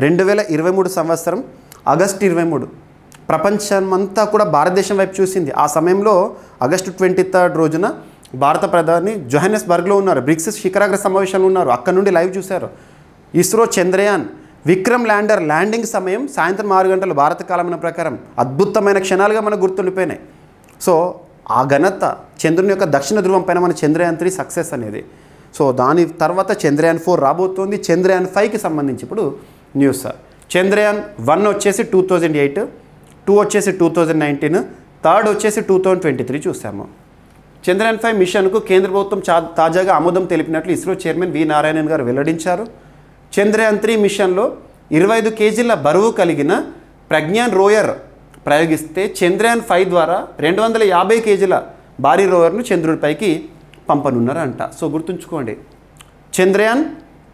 2023 సంవత్సరం ఆగస్టు 23 ప్రపంచమంతా కూడా భారతదేశం వైపు చూసింది. ఆ సమయంలో ఆగస్టు 23 రోజున భారత ప్రధాని జోహానెస్బర్గ్లో ఉన్నారు, బ్రిక్స్ శిఖరాగ్ర సమావేశంలో ఉన్నారు. అక్కడ నుండి లైవ్ చూశారు. ఇస్రో చంద్రయాన్ విక్రమ్ ల్యాండర్ ల్యాండింగ్ సమయం సాయంత్రం 6 గంటలు భారత కాలమాన ప్రకారం అద్భుతమైన క్షణాలుగా మనకు గుర్తుండిపోయినాయి. సో ఆ ఘనత చంద్రుని యొక్క దక్షిణ ధ్రువం పైన మన చంద్రయాన్ 3 సక్సెస్ అనేది. సో దాని తర్వాత చంద్రయాన్ 4 రాబోతోంది. చంద్రయాన్ 5కి సంబంధించి ఇప్పుడు న్యూస్. చంద్రయాన్ 1 వచ్చేసి 2008, 2 వచ్చేసి 2019, 3rd వచ్చేసి 2023 చూసాము. చంద్రయాన్ 5 మిషన్కు కేంద్ర ప్రభుత్వం తాజాగా ఆమోదం తెలిపినట్లు ఇస్రో చైర్మన్ వి నారాయణన్ గారు వెల్లడించారు. చంద్రయాన్ 3 మిషన్లో 25 కేజీల బరువు కలిగిన ప్రజ్ఞాన్ రోయర్ ప్రయోగిస్తే చంద్రయాన్ 5 ద్వారా 250 కేజీల భారీ రోవర్ను చంద్రుడిపైకి పంపనున్నారంట. సో గుర్తుంచుకోండి, చంద్రయాన్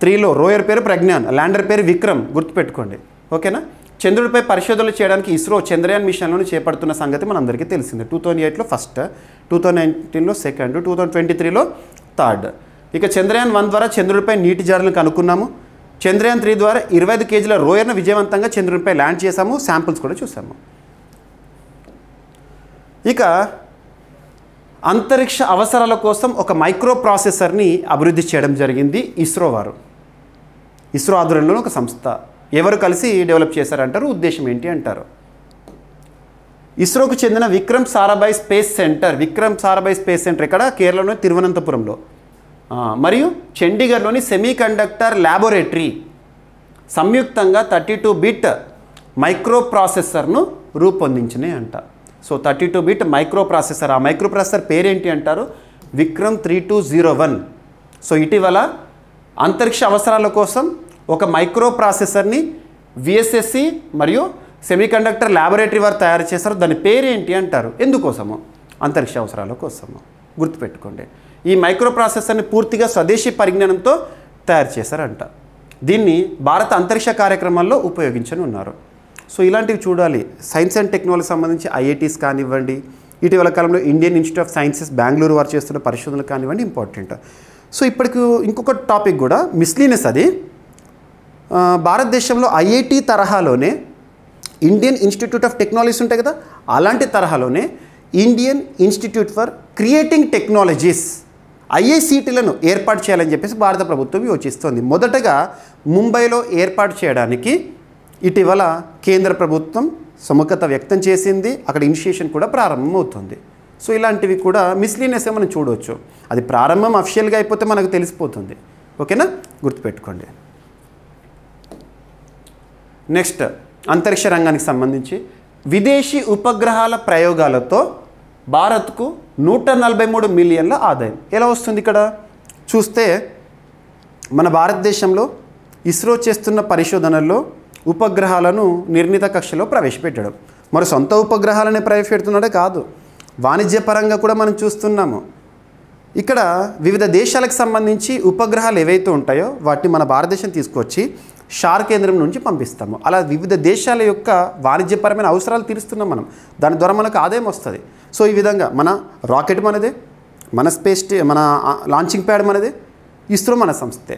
3లో రోయర్ పేరు ప్రజ్ఞాన్, ల్యాండర్ పేరు విక్రమ్, గుర్తుపెట్టుకోండి. ఓకేనా. చంద్రుడిపై పరిశోధనలు చేయడానికి ఇస్రో చంద్రయాన్ మిషన్లను చేపడుతున్న సంగతి మనందరికీ తెలిసిందే. 2008లో ఫస్ట్, 2019లో సెకండ్, 2023లో థర్డ్. ఇక చంద్రయాన్ 1 ద్వారా చంద్రుడిపై నీటి జాడలను కనుక్కున్నాము. చంద్రయాన్ 3 ద్వారా 25 కేజీల రోయర్ను విజయవంతంగా చంద్రుడిపై ల్యాండ్ చేశాము. శాంపుల్స్ కూడా చూసాము. ఇక అంతరిక్ష అవసరాల కోసం ఒక మైక్రో ప్రాసెసర్ని అభివృద్ధి చేయడం జరిగింది ఇస్రో వారు. ఇస్రో ఆధ్వర్యంలో ఒక సంస్థ, ఎవరు కలిసి డెవలప్ చేశారంటారు, ఉద్దేశం ఏంటి అంటారు. ఇస్రోకు చెందిన విక్రమ్ సారాభాయ్ స్పేస్ సెంటర్ ఇక్కడ కేరళలోని తిరువనంతపురంలో మరియు చండీగఢ్లోని సెమీకండక్టర్ ల్యాబొరేటరీ సంయుక్తంగా 32-బిట్ మైక్రో ప్రాసెసర్ను రూపొందించినాయి అంట. సో 32-బిట్ మైక్రో ప్రాసెసర్, ఆ మైక్రో ప్రాసెసర్ పేరేంటి అంటారు, విక్రమ్ 3201. సో ఇటీవల అంతరిక్ష అవసరాల కోసం ఒక మైక్రో ప్రాసెసర్ని విఎస్ఎస్సి మరియు సెమీకండక్టర్ ల్యాబొరేటరీ వారు తయారు చేశారు. దాని పేరేంటి అంటారు, ఎందుకోసము, అంతరిక్ష అవసరాల కోసము, గుర్తుపెట్టుకోండి. ఈ మైక్రో ప్రాసెసర్ని పూర్తిగా స్వదేశీ పరిజ్ఞానంతో తయారు చేశారంట. దీన్ని భారత అంతరిక్ష కార్యక్రమాల్లో ఉపయోగించని ఉన్నారు. సో ఇలాంటివి చూడాలి. సైన్స్ అండ్ టెక్నాలజీ సంబంధించి ఐఐటీస్ కానివ్వండి, ఇటీవల కాలంలో Indian institute of sciences Bengaluru వారు చేస్తున్న పరిశోధనలు కానివ్వండి ఇంపార్టెంట్. సో ఇప్పటికి ఇంకొక టాపిక్ కూడా మిస్లీనెస్. అది భారతదేశంలో ఐఐటి తరహాలోనే ఇండియన్ ఇన్స్టిట్యూట్ ఆఫ్ టెక్నాలజీస్ ఉంటాయి కదా, అలాంటి తరహాలోనే Indian institute for creating technologies ఐఐసిటీలను ఏర్పాటు చేయాలని చెప్పేసి భారత ప్రభుత్వం యోచిస్తోంది. మొదటగా ముంబైలో ఏర్పాటు చేయడానికి ఇటీవల కేంద్ర ప్రభుత్వం సుముఖత వ్యక్తం చేసింది. అక్కడ ఇనిషియేషన్ కూడా ప్రారంభమవుతుంది. సో ఇలాంటివి కూడా మిస్లీనియస్ మనం చూడవచ్చు. అది ప్రారంభం అఫిషియల్గా అయిపోతే మనకు తెలిసిపోతుంది. ఓకేనా, గుర్తుపెట్టుకోండి. నెక్స్ట్ అంతరిక్ష రంగానికి సంబంధించి విదేశీ ఉపగ్రహాల ప్రయోగాలతో భారత్కు 143 మిలియన్ల ఆదాయం ఎలా వస్తుంది? ఇక్కడ చూస్తే మన భారతదేశంలో ఇస్రో చేస్తున్న పరిశోధనల్లో ఉపగ్రహాలను నిర్ణీత కక్షలో ప్రవేశపెట్టడం, మరి సొంత ఉపగ్రహాలనే ప్రవేశపెడుతున్నాడే కాదు, వాణిజ్యపరంగా కూడా మనం చూస్తున్నాము. ఇక్కడ వివిధ దేశాలకు సంబంధించి ఉపగ్రహాలు ఏవైతే ఉంటాయో వాటిని మన భారతదేశం తీసుకొచ్చి షార్ కేంద్రం నుంచి పంపిస్తాము. అలా వివిధ దేశాల యొక్క వాణిజ్యపరమైన అవసరాలు తీరుస్తున్నాం మనం. దాని ద్వారా మనకు ఆదాయం వస్తుంది. సో ఈ విధంగా మన రాకెట్ మనదే, మన మన లాంచింగ్ ప్యాడ్ మనదే, ఇస్రో మన సంస్థే,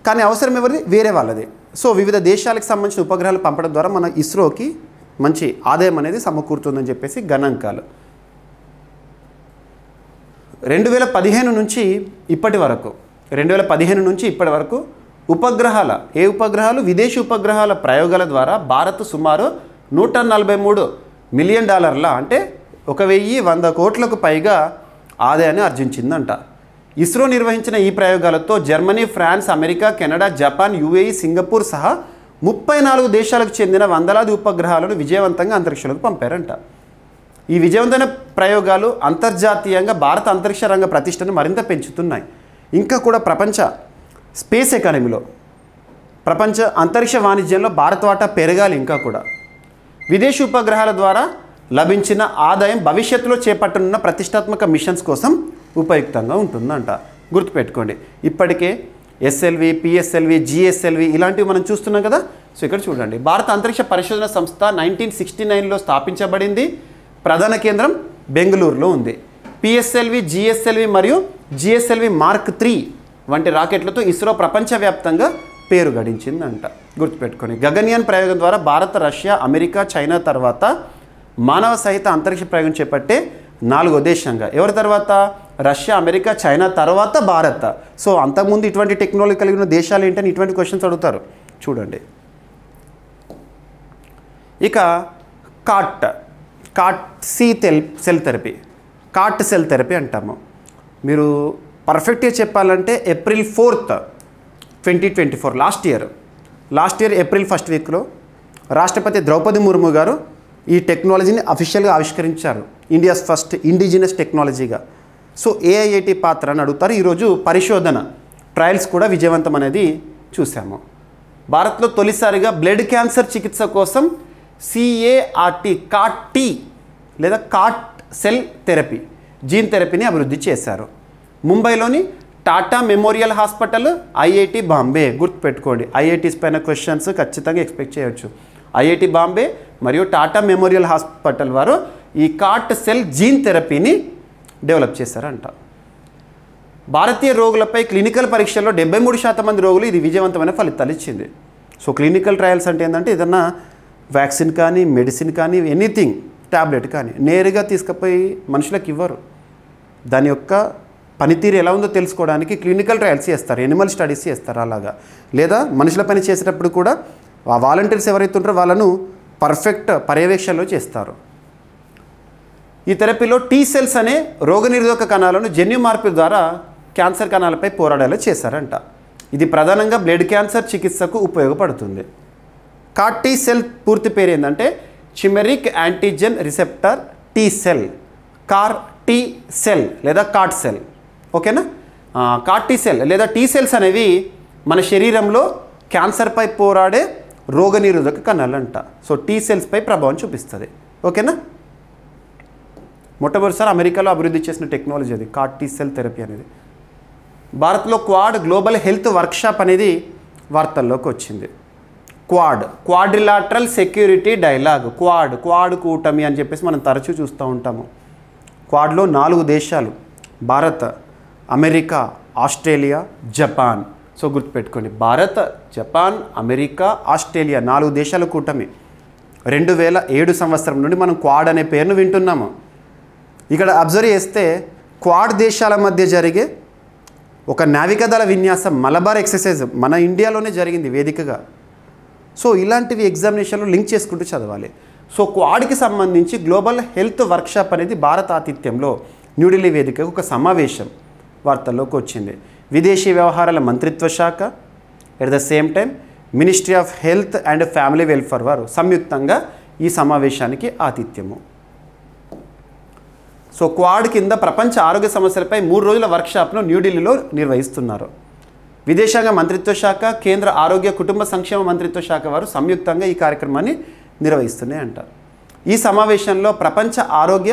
కానీ అవసరం ఎవరిది? వేరే వాళ్ళది. సో వివిధ దేశాలకు సంబంధించిన ఉపగ్రహాలు పంపడం ద్వారా మన ఇస్రోకి మంచి ఆదాయం అనేది సమకూరుతుందని చెప్పేసి గణాంకాలు. 2015 నుంచి ఇప్పటి వరకు ఉపగ్రహాలు విదేశీ ఉపగ్రహాల ప్రయోగాల ద్వారా భారత్ సుమారు $143 మిలియన్ అంటే 1100 కోట్లకు పైగా ఆదాయాన్ని ఆర్జించిందంట. ఇస్రో నిర్వహించిన ఈ ప్రయోగాలతో Germany, France, America, Canada, Japan, UAE, Singapore సహా 34 దేశాలకు చెందిన వందలాది ఉపగ్రహాలను విజయవంతంగా అంతరిక్షంలోకి పంపారంట. ఈ విజయవంతమైన ప్రయోగాలు అంతర్జాతీయంగా భారత అంతరిక్ష రంగ ప్రతిష్టను మరింత పెంచుతున్నాయి. ఇంకా కూడా ప్రపంచ స్పేస్ ఎకానమీలో, ప్రపంచ అంతరిక్ష వాణిజ్యంలో భారత వాటా పెరగాలి. ఇంకా కూడా విదేశీ ఉపగ్రహాల ద్వారా లభించిన ఆదాయం భవిష్యత్తులో చేపట్టనున్న ప్రతిష్టాత్మక మిషన్స్ కోసం ఉపయుక్తంగా ఉంటుందంట. గుర్తుపెట్టుకోండి. ఇప్పటికే ఎస్ఎల్వి, పిఎస్ఎల్వి, జిఎస్ఎల్వి ఇలాంటివి మనం చూస్తున్నాం కదా. సో ఇక్కడ చూడండి, భారత అంతరిక్ష పరిశోధన సంస్థ 1969లో స్థాపించబడింది. ప్రధాన కేంద్రం బెంగళూరులో ఉంది. పిఎస్ఎల్వి, జిఎస్ఎల్వి మరియు జిఎస్ఎల్వి మార్క్ 3 వంటి రాకెట్లతో ఇస్రో ప్రపంచవ్యాప్తంగా పేరు గడించిందంట. గుర్తుపెట్టుకొని గగన్యాన్ ప్రయోగం ద్వారా భారత, రష్యా, అమెరికా, చైనా తర్వాత మానవ సహిత అంతరిక్ష ప్రయోగం చేపట్టే 4వ దేశంగా. ఎవరి తర్వాత? రష్యా, అమెరికా, చైనా తర్వాత భారత్. సో అంతకుముందు ఇటువంటి టెక్నాలజీ కలిగిన దేశాలు ఏంటని ఇటువంటి క్వశ్చన్స్ అడుగుతారు. చూడండి, ఇక కార్ట్ సెల్ థెరపీ అంటాము. మీరు పర్ఫెక్ట్గా చెప్పాలంటే April 4th, 2024 last year April 1st వీక్లో రాష్ట్రపతి ద్రౌపది ముర్ము గారు ఈ టెక్నాలజీని అఫీషియల్గా ఆవిష్కరించారు. ఇండియాస్ ఫస్ట్ ఇండిజినస్ టెక్నాలజీగా. సో ఏఐఐటి పాత్ర అని అడుగుతారు. ఈరోజు పరిశోధన ట్రయల్స్ కూడా విజయవంతం అనేది చూసాము. భారత్లో తొలిసారిగా బ్లడ్ క్యాన్సర్ చికిత్స కోసం CAR-T లేదా కార్ట్ సెల్ థెరపీ, జీన్ థెరపీని అభివృద్ధి చేశారు. ముంబైలోని Tata memorial hospital, IIT Bombay. గుర్తుపెట్టుకోండి, ఐఐటీస్ పైన క్వశ్చన్స్ ఖచ్చితంగా ఎక్స్పెక్ట్ చేయవచ్చు. ఐఐటి బాంబే మరియు టాటా మెమోరియల్ హాస్పిటల్ వారు ఈ కార్ట్ సెల్ జీన్ థెరపీని డెవలప్ చేశారంట. భారతీయ రోగులపై క్లినికల్ పరీక్షల్లో 73% మంది రోగులు ఇది విజయవంతమైన ఫలితాలు ఇచ్చింది. సో క్లినికల్ ట్రయల్స్ అంటే ఏంటంటే ఏదన్నా వ్యాక్సిన్ కానీ, మెడిసిన్ కానీ, ఎనీథింగ్, ట్యాబ్లెట్ కానీ నేరుగా తీసుకుపోయి మనుషులకు ఇవ్వరు. దాని యొక్క పనితీరు ఎలా ఉందో తెలుసుకోవడానికి క్లినికల్ ట్రయల్స్ చేస్తారు, ఎనిమల్ స్టడీస్ చేస్తారు. అలాగా లేదా మనుషుల పని చేసేటప్పుడు కూడా ఆ వాలంటీర్స్ ఎవరైతే ఉంటారో వాళ్ళను పర్ఫెక్ట్ పర్యవేక్షణలో చేస్తారు. ఈ థెరపీలో టీ సెల్స్ అనే రోగనిరోధక కణాలను జన్యు మార్పు ద్వారా క్యాన్సర్ కణాలపై పోరాడేలా చేశారంట. ఇది ప్రధానంగా బ్లడ్ క్యాన్సర్ చికిత్సకు ఉపయోగపడుతుంది. కార్ట్ టీ సెల్ పూర్తి పేరు ఏంటంటే chimeric antigen receptor T cell, CAR-T cell లేదా కార్ట్ సెల్. ఓకేనా, కార్ట్ టీ సెల్ లేదా టీ సెల్స్ అనేవి మన శరీరంలో క్యాన్సర్పై పోరాడే రోగనిరోధక కణాలంట. సో టీ సెల్స్పై ప్రభావం చూపిస్తుంది. ఓకేనా, మొట్టమొదటిసారి అమెరికాలో అభివృద్ధి చేసిన టెక్నాలజీ అది కార్ట్ టీ సెల్ థెరపీ అనేది. భారత్లో క్వాడ్ గ్లోబల్ హెల్త్ వర్క్షాప్ అనేది వార్తల్లోకి వచ్చింది. Quadrilateral security dialogue. క్వాడ్ కూటమి అని చెప్పేసి మనం తరచూ చూస్తూ ఉంటాము. క్వాడ్లో 4 దేశాలు, Bharat, America, Australia, Japan. So గుర్తుపెట్టుకోండి, భారత్, జపాన్, అమెరికా, ఆస్ట్రేలియా 4 దేశాల కూటమి. 2007 సంవత్సరం నుండి మనం క్వాడ్ అనే పేరును వింటున్నాము. ఇక్కడ అబ్జర్వ్ చేస్తే క్వాడ్ దేశాల మధ్య జరిగే ఒక నావికాదళ విన్యాసం మలబార్ ఎక్సర్సైజ్ మన ఇండియాలోనే జరిగింది వేదికగా. సో ఇలాంటివి ఎగ్జామినేషన్లో లింక్ చేసుకుంటూ చదవాలి. సో క్వాడ్కి సంబంధించి గ్లోబల్ హెల్త్ వర్క్షాప్ అనేది భారత ఆతిథ్యంలో న్యూఢిల్లీ వేదికగా ఒక సమావేశం వార్తల్లోకి వచ్చింది. విదేశీ వ్యవహారాల మంత్రిత్వ శాఖ, at the same time ministry of health and family welfare వారు సంయుక్తంగా ఈ సమావేశానికి ఆతిథ్యము. సో క్వాడ్ కింద ప్రపంచ ఆరోగ్య సమస్యలపై 3 రోజుల వర్క్షాప్ను న్యూఢిల్లీలో నిర్వహిస్తున్నారు. విదేశాంగ మంత్రిత్వ శాఖ, కేంద్ర ఆరోగ్య కుటుంబ సంక్షేమ మంత్రిత్వ శాఖ వారు సంయుక్తంగా ఈ కార్యక్రమాన్ని నిర్వహిస్తున్నాయి అంటారు. ఈ సమావేశంలో ప్రపంచ ఆరోగ్య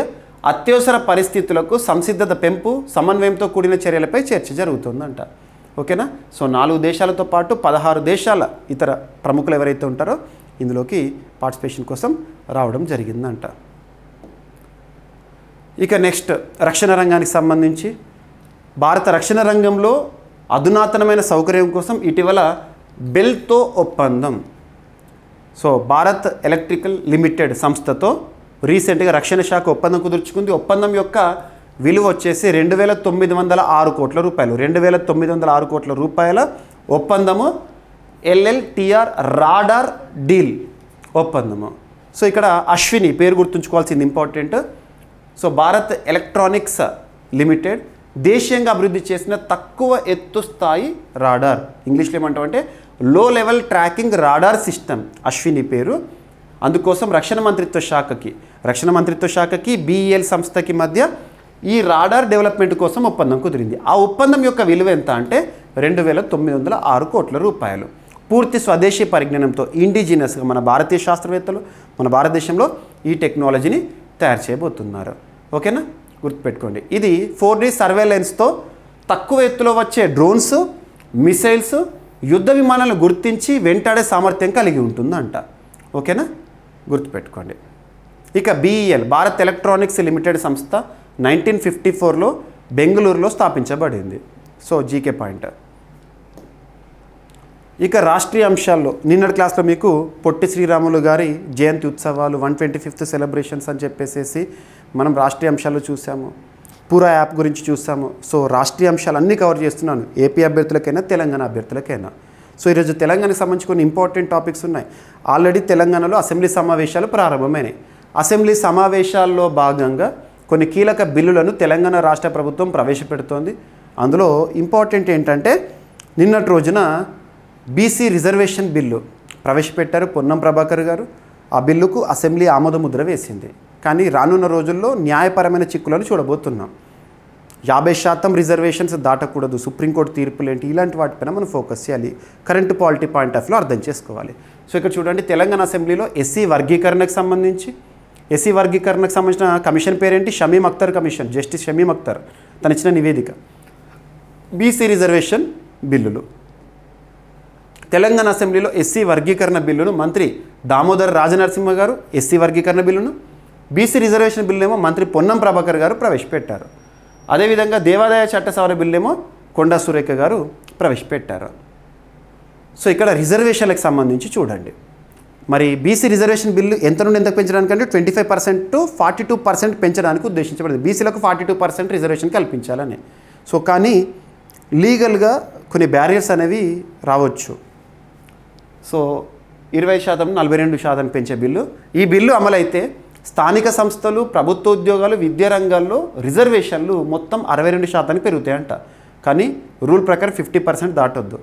అత్యవసర పరిస్థితులకు సంసిద్ధత పెంపు, సమన్వయంతో కూడిన చర్యలపై చర్చ జరుగుతుందంట. ఓకేనా. సో 4 దేశాలతో పాటు 16 దేశాల ఇతర ప్రముఖులు ఎవరైతే ఉంటారో ఇందులోకి పార్టిసిపేషన్ కోసం రావడం జరిగిందంట. ఇక నెక్స్ట్ రక్షణ రంగానికి సంబంధించి భారత రక్షణ రంగంలో అధునాతనమైన సౌకర్యం కోసం ఇటీవల బెల్తో ఒప్పందం. సో భారత్ ఎలక్ట్రికల్ లిమిటెడ్ సంస్థతో రీసెంట్గా రక్షణ శాఖ ఒప్పందం కుదుర్చుకుంది. ఒప్పందం యొక్క విలువ వచ్చేసి 2,906 కోట్ల రూపాయలు. 2,906 కోట్ల రూపాయల ఒప్పందము LLTR రాడార్ డీల్ ఒప్పందము. సో ఇక్కడ అశ్విని పేరు గుర్తుంచుకోవాల్సింది important. So Bharat electronics limited దేశీయంగా అభివృద్ధి చేసిన తక్కువ ఎత్తు స్థాయి రాడార్, ఇంగ్లీష్లో ఏమంటామంటే లో level tracking radar system Ashwini పేరు. అందుకోసం రక్షణ మంత్రిత్వ శాఖకి BEL సంస్థకి మధ్య ఈ రాడార్ డెవలప్మెంట్ కోసం ఒప్పందం కుదిరింది. ఆ ఒప్పందం యొక్క విలువ ఎంత అంటే 2,906 కోట్ల రూపాయలు. పూర్తి స్వదేశీ పరిజ్ఞానంతో ఇండిజినస్గా మన భారతీయ శాస్త్రవేత్తలు మన భారతదేశంలో ఈ టెక్నాలజీని తయారు చేయబోతున్నారు. ఓకేనా, గుర్తుపెట్టుకోండి. ఇది 4D సర్వేలెన్స్తో తక్కువ ఎత్తులో వచ్చే డ్రోన్స్, మిసైల్స్, యుద్ధ విమానాలను గుర్తించి వెంటాడే సామర్థ్యం కలిగి ఉంటుందంట. ఓకేనా, గుర్తుపెట్టుకోండి. ఇక BEL భారత్ ఎలక్ట్రానిక్స్ లిమిటెడ్ సంస్థ 1954లో బెంగళూరులో స్థాపించబడింది. So GK point. ఇక రాష్ట్రీయ అంశాల్లో నిన్నటి క్లాస్లో మీకు పొట్టి శ్రీరాములు గారి జయంతి ఉత్సవాలు 125th సెలబ్రేషన్స్ అని చెప్పేసి మనం రాష్ట్రీయ అంశాలు చూసాము. పూరా యాప్ గురించి చూసాము. సో రాష్ట్రీయ అంశాలు అన్నీ కవర్ చేస్తున్నాను, ఏపీ అభ్యర్థులకైనా తెలంగాణ అభ్యర్థులకైనా. సో ఈరోజు తెలంగాణకు సంబంధించి కొన్ని ఇంపార్టెంట్ టాపిక్స్ ఉన్నాయి. ఆల్రెడీ తెలంగాణలో అసెంబ్లీ సమావేశాలు ప్రారంభమైనాయి. అసెంబ్లీ సమావేశాల్లో భాగంగా కొన్ని కీలక బిల్లులను తెలంగాణ రాష్ట్ర ప్రభుత్వం ప్రవేశపెడుతోంది. అందులో ఇంపార్టెంట్ ఏంటంటే నిన్నటి రోజున బీసీ రిజర్వేషన్ బిల్లు ప్రవేశపెట్టారు పొన్నం ప్రభాకర్ గారు. ఆ బిల్లుకు అసెంబ్లీ ఆమోద ముద్ర వేసింది. కానీ రానున్న రోజుల్లో న్యాయపరమైన చిక్కులను చూడబోతున్నాం. 50% రిజర్వేషన్స్ దాటకూడదు, సుప్రీంకోర్టు తీర్పులు ఏంటి, ఇలాంటి వాటిపైన మనం ఫోకస్ చేయాలి. కరెంట్ పాలిటీ పాయింట్ ఆఫ్ వ్యూలో అర్థం చేసుకోవాలి. సో ఇక్కడ చూడండి, తెలంగాణ అసెంబ్లీలో ఎస్సీ వర్గీకరణకు సంబంధించిన కమిషన్ పేరేంటి? షమీమ్ అఖ్తర్ కమిషన్, జస్టిస్ షమీమ్ అఖ్తర్ తను ఇచ్చిన నివేదిక. బీసీ రిజర్వేషన్ బిల్లులు. తెలంగాణ అసెంబ్లీలో ఎస్సీ వర్గీకరణ బిల్లును మంత్రి దామోదర్ రాజనరసింహ గారు ఎస్సీ వర్గీకరణ బిల్లును, బీసీ రిజర్వేషన్ బిల్లునేమో మంత్రి పొన్నం ప్రభాకర్ గారు ప్రవేశపెట్టారు. అదేవిధంగా దేవాదాయ చట్ట సవరణ బిల్లేమో కొండా సురేఖ గారు ప్రవేశపెట్టారు. సో ఇక్కడ రిజర్వేషన్లకు సంబంధించి చూడండి, మరి బీసీ రిజర్వేషన్ బిల్లు ఎంత నుండి ఎంతకు పెంచడానికంటే 25% to 42% పెంచడానికి ఉద్దేశించబడింది. బీసీలకు 42% రిజర్వేషన్ కల్పించాలని. సో కానీ లీగల్గా కొన్ని బ్యారియర్స్ అనేవి రావచ్చు. సో 20% 42% పెంచే బిల్లు. ఈ బిల్లు అమలైతే స్థానిక సంస్థలు, ప్రభుత్వ ఉద్యోగాలు, విద్యా రంగాల్లో రిజర్వేషన్లు మొత్తం 62% పెరుగుతాయంట. కానీ రూల్ ప్రకారం 50% దాటొద్దు.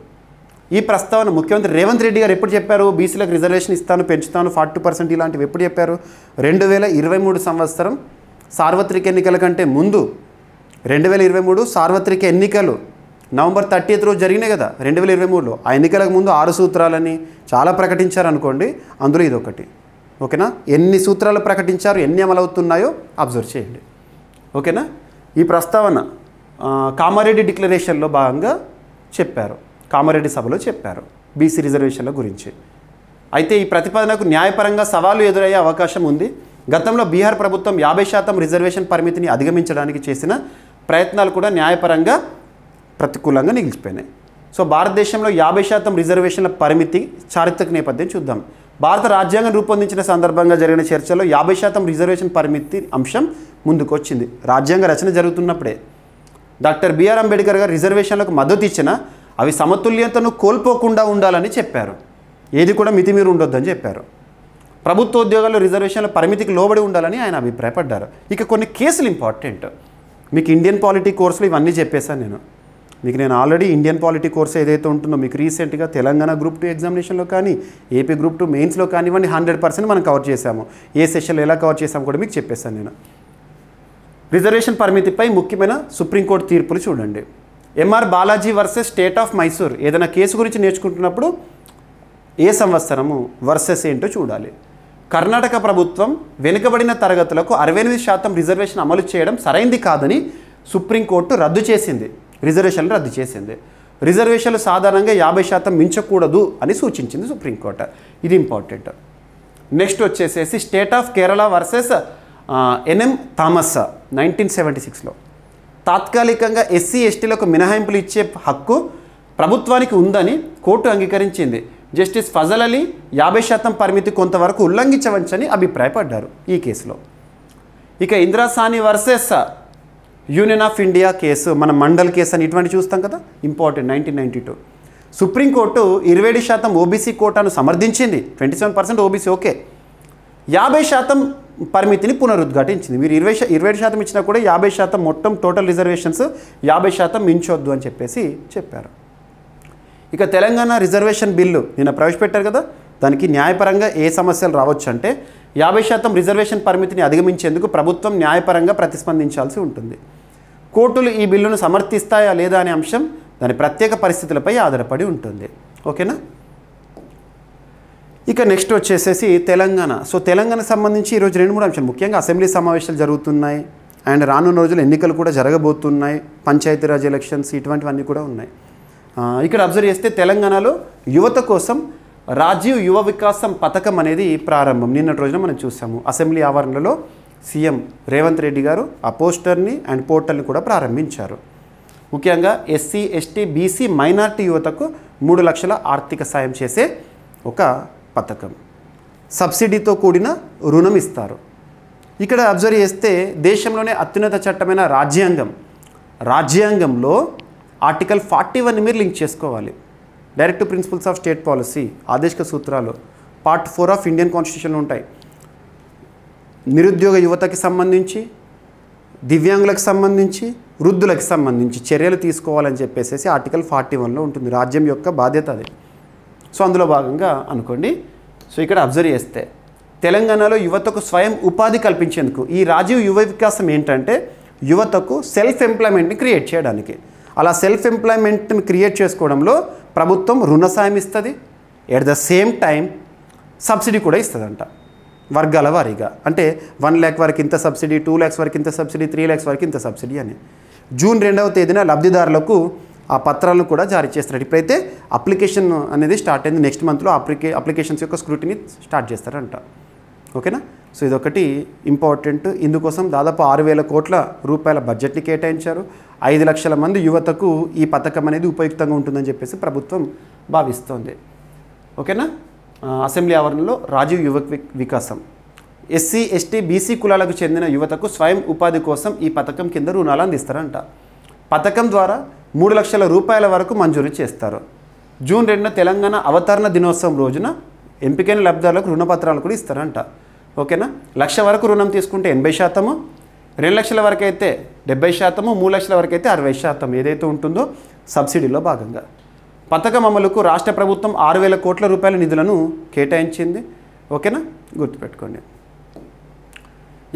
ఈ ప్రస్తావన ముఖ్యమంత్రి రేవంత్ రెడ్డి గారు ఎప్పుడు చెప్పారు? బీసీలకు రిజర్వేషన్ ఇస్తాను, పెంచుతాను, 42% ఇలాంటివి ఎప్పుడు చెప్పారు? 2023 సంవత్సరం సార్వత్రిక ఎన్నికల కంటే ముందు 2023 సార్వత్రిక ఎన్నికలు నవంబర్ 30th రోజు జరిగినాయి కదా 2023లో. ఆ ఎన్నికలకు ముందు 6 సూత్రాలని చాలా ప్రకటించారనుకోండి, అందులో ఇదొకటి. ఓకేనా, ఎన్ని సూత్రాలు ప్రకటించారు, ఎన్ని అమలవుతున్నాయో అబ్జర్వ్ చేయండి. ఓకేనా, ఈ ప్రస్తావన కామారెడ్డి డిక్లరేషన్లో భాగంగా చెప్పారు, కామారెడ్డి సభలో చెప్పారు బీసీ రిజర్వేషన్ల గురించి. అయితే ఈ ప్రతిపాదనకు న్యాయపరంగా సవాలు ఎదురయ్యే అవకాశం ఉంది. గతంలో బీహార్ ప్రభుత్వం 50% రిజర్వేషన్ పరిమితిని అధిగమించడానికి చేసిన ప్రయత్నాలు కూడా న్యాయపరంగా ప్రతికూలంగా నిలిచిపోయినాయి. సో భారతదేశంలో 50% రిజర్వేషన్ల పరిమితి చారిత్రక నేపథ్యం చూద్దాం. భారత రాజ్యాంగం రూపొందించిన సందర్భంగా జరిగిన చర్చలో 50% రిజర్వేషన్ పరిమితి అంశం ముందుకు వచ్చింది. రాజ్యాంగ రచన జరుగుతున్నప్పుడే డాక్టర్ బిఆర్ అంబేద్కర్ గారు రిజర్వేషన్లకు మద్దతు ఇచ్చినా అవి సమతుల్యతను కోల్పోకుండా ఉండాలని చెప్పారు. ఏది కూడా మితిమీరి ఉండొద్దని చెప్పారు. ప్రభుత్వ ఉద్యోగాల్లో రిజర్వేషన్ల పరిమితికి లోబడి ఉండాలని ఆయన అభిప్రాయపడ్డారు. ఇక కొన్ని కేసులు ఇంపార్టెంట్. మీకు ఇండియన్ పాలిటీ కోర్సులు ఇవన్నీ చెప్పేశాను నేను. మీకు నేను ఆల్రెడీ ఇండియన్ పాలిటీ కోర్స్ ఏదైతే ఉంటుందో మీకు రీసెంట్గా తెలంగాణ గ్రూప్ 2 ఎగ్జామినేషన్లో కానీ ఏపీ గ్రూప్ 2 మెయిన్స్లో కానివ్వండి 100% మనం కవర్ చేశాము. ఏ సెషన్లో ఎలా కవర్ చేసాము కూడా మీకు చెప్పేశాను నేను. రిజర్వేషన్ పరిమితిపై ముఖ్యమైన సుప్రీంకోర్టు తీర్పులు చూడండి. M R Balaji versus state of Mysore. ఏదైనా కేసు గురించి నేర్చుకుంటున్నప్పుడు ఏ సంవత్సరము వర్సెస్ ఏంటో చూడాలి. కర్ణాటక ప్రభుత్వం వెనుకబడిన తరగతులకు 68% రిజర్వేషన్ అమలు చేయడం సరైంది కాదని సుప్రీంకోర్టు రద్దు చేసింది. రిజర్వేషన్లు రద్దు చేసింది. రిజర్వేషన్లు సాధారణంగా 50% మించకూడదు అని సూచించింది సుప్రీంకోర్టు. ఇది ఇంపార్టెంట్. నెక్స్ట్ వచ్చేసేసి state of Kerala versus N M Thomas 1976లో తాత్కాలికంగా ఎస్సీ ఎస్టీలకు మినహాయింపులు ఇచ్చే హక్కు ప్రభుత్వానికి ఉందని కోర్టు అంగీకరించింది. జస్టిస్ ఫజల్ అలీ 50% పరిమితి కొంతవరకు ఉల్లంఘించవచ్చని అభిప్రాయపడ్డారు ఈ కేసులో. ఇక Indira Sawhney versus union of India case, మన మండల్ కేసు అని ఇటువంటి చూస్తాం కదా, ఇంపార్టెంట్. 1992 సుప్రీంకోర్టు 27% ఓబీసీ కోటాను సమర్థించింది. 27% ఓబీసీ ఓకే. 50% పరిమితిని పునరుద్ఘాటించింది. మీరు 27% ఇచ్చినా కూడా 50% మొత్తం టోటల్ రిజర్వేషన్స్ 50% మించొద్దు అని చెప్పేసి చెప్పారు. ఇక తెలంగాణ రిజర్వేషన్ బిల్లు నిన్న ప్రవేశపెట్టారు కదా, దానికి న్యాయపరంగా ఏ సమస్యలు రావచ్చు అంటే 50% రిజర్వేషన్ పరిమితిని అధిగమించేందుకు ప్రభుత్వం న్యాయపరంగా ప్రతిస్పందించాల్సి ఉంటుంది. కోర్టులు ఈ బిల్లును సమర్థిస్తాయా లేదా అనే అంశం దాని ప్రత్యేక పరిస్థితులపై ఆధారపడి ఉంటుంది. ఓకేనా. ఇక నెక్స్ట్ వచ్చేసేసి తెలంగాణ. సో తెలంగాణకు సంబంధించి ఈరోజు 2-3 అంశాలు, ముఖ్యంగా అసెంబ్లీ సమావేశాలు జరుగుతున్నాయి అండ్ రానున్న రోజులు ఎన్నికలు కూడా జరగబోతున్నాయి. పంచాయతీరాజ్ ఎలక్షన్స్ ఇటువంటివన్నీ కూడా ఉన్నాయి. ఇక్కడ అబ్జర్వ్ చేస్తే తెలంగాణలో యువత కోసం రాజీవ్ యువ వికాసం పథకం అనేది ప్రారంభం. నిన్నటి రోజున మనం చూసాము. అసెంబ్లీ ఆవరణలో సీఎం రేవంత్ రెడ్డి గారు ఆ పోస్టర్ని అండ్ పోర్టల్ని కూడా ప్రారంభించారు. ముఖ్యంగా ఎస్సీ ఎస్టీ బీసీ మైనార్టీ యువతకు 3 లక్షల ఆర్థిక సాయం చేసే ఒక పథకం. సబ్సిడీతో కూడిన రుణం ఇస్తారు. ఇక్కడ అబ్జర్వ్ చేస్తే దేశంలోనే అత్యున్నత చట్టమైన రాజ్యాంగంలో ఆర్టికల్ 41 మీరు లింక్ చేసుకోవాలి. Direct principles of state policy, ఆదేశిక సూత్రాలు పార్ట్ 4 ఆఫ్ ఇండియన్ కాన్స్టిట్యూషన్లో ఉంటాయి. నిరుద్యోగ యువతకి సంబంధించి, దివ్యాంగులకు సంబంధించి, వృద్ధులకు సంబంధించి చర్యలు తీసుకోవాలని చెప్పేసి ఆర్టికల్ 41లో ఉంటుంది. రాజ్యం యొక్క బాధ్యత అది. సో అందులో భాగంగా అనుకోండి. సో ఇక్కడ అబ్జర్వ్ చేస్తే తెలంగాణలో యువతకు స్వయం ఉపాధి కల్పించేందుకు ఈ రాజీవ్ యువ వికాసం ఏంటంటే యువతకు సెల్ఫ్ ఎంప్లాయ్మెంట్ని క్రియేట్ చేయడానికి. అలా సెల్ఫ్ ఎంప్లాయ్మెంట్ని క్రియేట్ చేసుకోవడంలో ప్రభుత్వం రుణ సాయం ఇస్తుంది. At the same time subsidy కూడా ఇస్తుందంట వర్గాల వారీగా. అంటే 1 lakh వరకు ఇంత సబ్సిడీ, 2 lakhs వరకు ఇంత సబ్సిడీ, 3 lakhs వరకు ఇంత సబ్సిడీ అని. జూన్ 2వ తేదీన లబ్ధిదారులకు ఆ పత్రాలను కూడా జారీ చేస్తారు. ఇప్పుడైతే అప్లికేషన్ అనేది స్టార్ట్ అయింది. నెక్స్ట్ మంత్లో అప్లికేషన్స్ యొక్క స్క్రూటినీ స్టార్ట్ చేస్తారంట. ఓకేనా. సో ఇదొకటి ఇంపార్టెంట్. ఇందుకోసం దాదాపు 6,000 కోట్ల రూపాయల బడ్జెట్ని కేటాయించారు. 5 లక్షల మంది యువతకు ఈ పథకం అనేది ఉపయుక్తంగా ఉంటుందని చెప్పేసి ప్రభుత్వం భావిస్తోంది. ఓకేనా. అసెంబ్లీ ఆవరణలో రాజీవ్ యువ వికాసం, ఎస్సీ ఎస్టీ బీసీ కులాలకు చెందిన యువతకు స్వయం ఉపాధి కోసం ఈ పథకం కింద రుణాలు అందిస్తారంట. పథకం ద్వారా 3 లక్షల రూపాయల వరకు మంజూరు చేస్తారు. జూన్ 2న తెలంగాణ అవతరణ దినోత్సవం రోజున ఎంపికైన లబ్ధిదారులకు రుణపత్రాలు కూడా ఇస్తారంట. ఓకేనా. 1 లక్ష వరకు రుణం తీసుకుంటే 80%, 2 లక్షల వరకు అయితే 70%, 3 లక్షల వరకు అయితే 60% ఏదైతే ఉంటుందో సబ్సిడీలో భాగంగా. పథకం అమలుకు రాష్ట్ర ప్రభుత్వం 6,000 కోట్ల రూపాయల నిధులను కేటాయించింది. ఓకేనా, గుర్తుపెట్టుకోండి.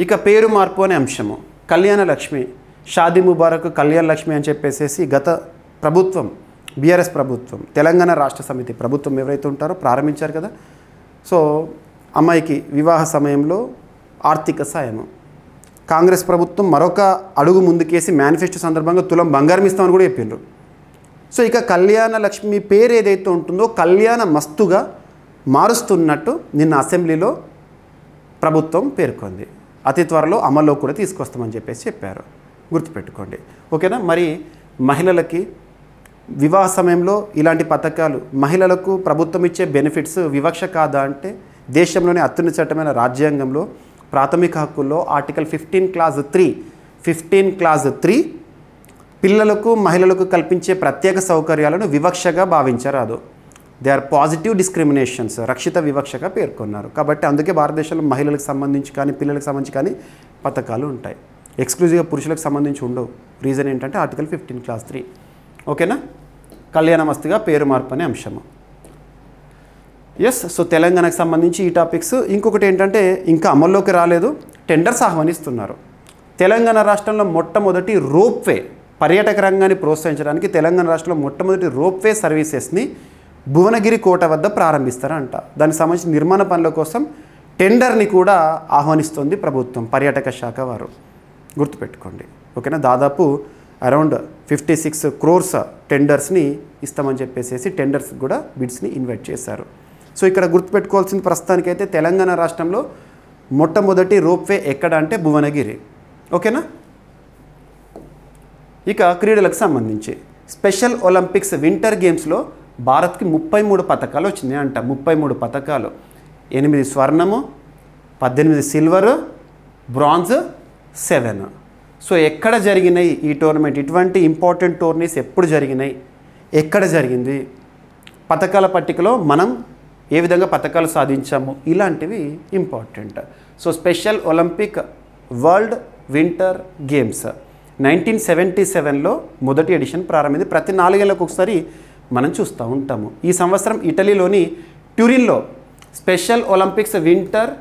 ఇక పేరు మార్పు అనే అంశము, కళ్యాణ లక్ష్మి, షాదీ ముబారక్ కళ్యాణ లక్ష్మి అని చెప్పేసి గత ప్రభుత్వం, బీఆర్ఎస్ ప్రభుత్వం, తెలంగాణ రాష్ట్ర సమితి ప్రభుత్వం ఎవరైతే ఉంటారో ప్రారంభించారు కదా. సో అమ్మాయికి వివాహ సమయంలో ఆర్థిక సాయము. కాంగ్రెస్ ప్రభుత్వం మరొక అడుగు ముందుకేసి మేనిఫెస్టో సందర్భంగా తులం బంగారం ఇస్తామని కూడా చెప్పిండ్రు. సో ఇక కళ్యాణ లక్ష్మి పేరు ఏదైతే ఉంటుందో కళ్యాణ మస్తుగా మారుస్తున్నట్టు నిన్న అసెంబ్లీలో ప్రభుత్వం పేర్కొంది. అతి త్వరలో అమల్లో కూడా తీసుకొస్తామని చెప్పారు. గుర్తుపెట్టుకోండి. ఓకేనా. మరి మహిళలకి వివాహ సమయంలో ఇలాంటి పథకాలు, మహిళలకు ప్రభుత్వం ఇచ్చే బెనిఫిట్స్ వివక్ష కాదా అంటే దేశంలోని అత్యున్నత చట్టమైన రాజ్యాంగంలో ప్రాథమిక హక్కుల్లో ఆర్టికల్ 15 క్లాజ్ 3 పిల్లలకు మహిళలకు కల్పించే ప్రత్యేక సౌకర్యాలను వివక్షగా భావించరాదు. దే ఆర్ పాజిటివ్ డిస్క్రిమినేషన్స్, రక్షిత వివక్షగా పేర్కొన్నారు. కాబట్టి అందుకే భారతదేశంలో మహిళలకు సంబంధించి కానీ పిల్లలకు సంబంధించి కానీ పథకాలు ఉంటాయి. ఎక్స్క్లూజివ్గా పురుషులకు సంబంధించి ఉండవు. రీజన్ ఏంటంటే ఆర్టికల్ 15 క్లాజ్ 3. ఓకేనా. కళ్యాణమస్తుగా పేరు మార్పు అనే అంశము. ఎస్. సో తెలంగాణకు సంబంధించి ఈ టాపిక్స్. ఇంకొకటి ఏంటంటే ఇంకా అమల్లోకి రాలేదు, టెండర్స్ ఆహ్వానిస్తున్నారు. తెలంగాణ రాష్ట్రంలో మొట్టమొదటి రోప్వే, పర్యాటక రంగాన్ని ప్రోత్సహించడానికి తెలంగాణ రాష్ట్రంలో మొట్టమొదటి రోప్వే సర్వీసెస్ని భువనగిరి కోట వద్ద ప్రారంభిస్తారంట. దానికి సంబంధించిన నిర్మాణ పనుల కోసం టెండర్ని కూడా ఆహ్వానిస్తుంది ప్రభుత్వం, పర్యాటక శాఖ వారు. గుర్తుపెట్టుకోండి. ఓకేనా. దాదాపు అరౌండ్ 56 crores టెండర్స్ని ఇస్తామని చెప్పేసి టెండర్స్ కూడా బిడ్స్ని ఇన్వైట్ చేశారు. సో ఇక్కడ గుర్తుపెట్టుకోవాల్సింది ప్రస్తుతానికైతే తెలంగాణ రాష్ట్రంలో మొట్టమొదటి రోప్వే ఎక్కడ అంటే భువనగిరి. ఓకేనా. ఇక క్రీడలకు సంబంధించి స్పెషల్ ఒలింపిక్స్ వింటర్ గేమ్స్లో భారత్కి 33 పథకాలు వచ్చినాయి అంట. 33 పథకాలు, 8 స్వర్ణము, 18 సిల్వరు, బ్రాంజ్ 7. సో ఎక్కడ జరిగినాయి ఈ టోర్నమెంట్? ఇటువంటి ఇంపార్టెంట్ టోర్నీస్ ఎప్పుడు జరిగినాయి, ఎక్కడ జరిగింది, పథకాల పట్టికలో మనం ఏ విధంగా పథకాలు సాధించాము, ఇలాంటివి important. So special olympic world winter games 1977లో మొదటి ఎడిషన్ ప్రారంభమైంది. ప్రతి 4 ఏళ్ళకు ఒకసారి మనం చూస్తూ ఉంటాము. ఈ సంవత్సరం ఇటలీలోని ట్యూరిన్లో special olympics winter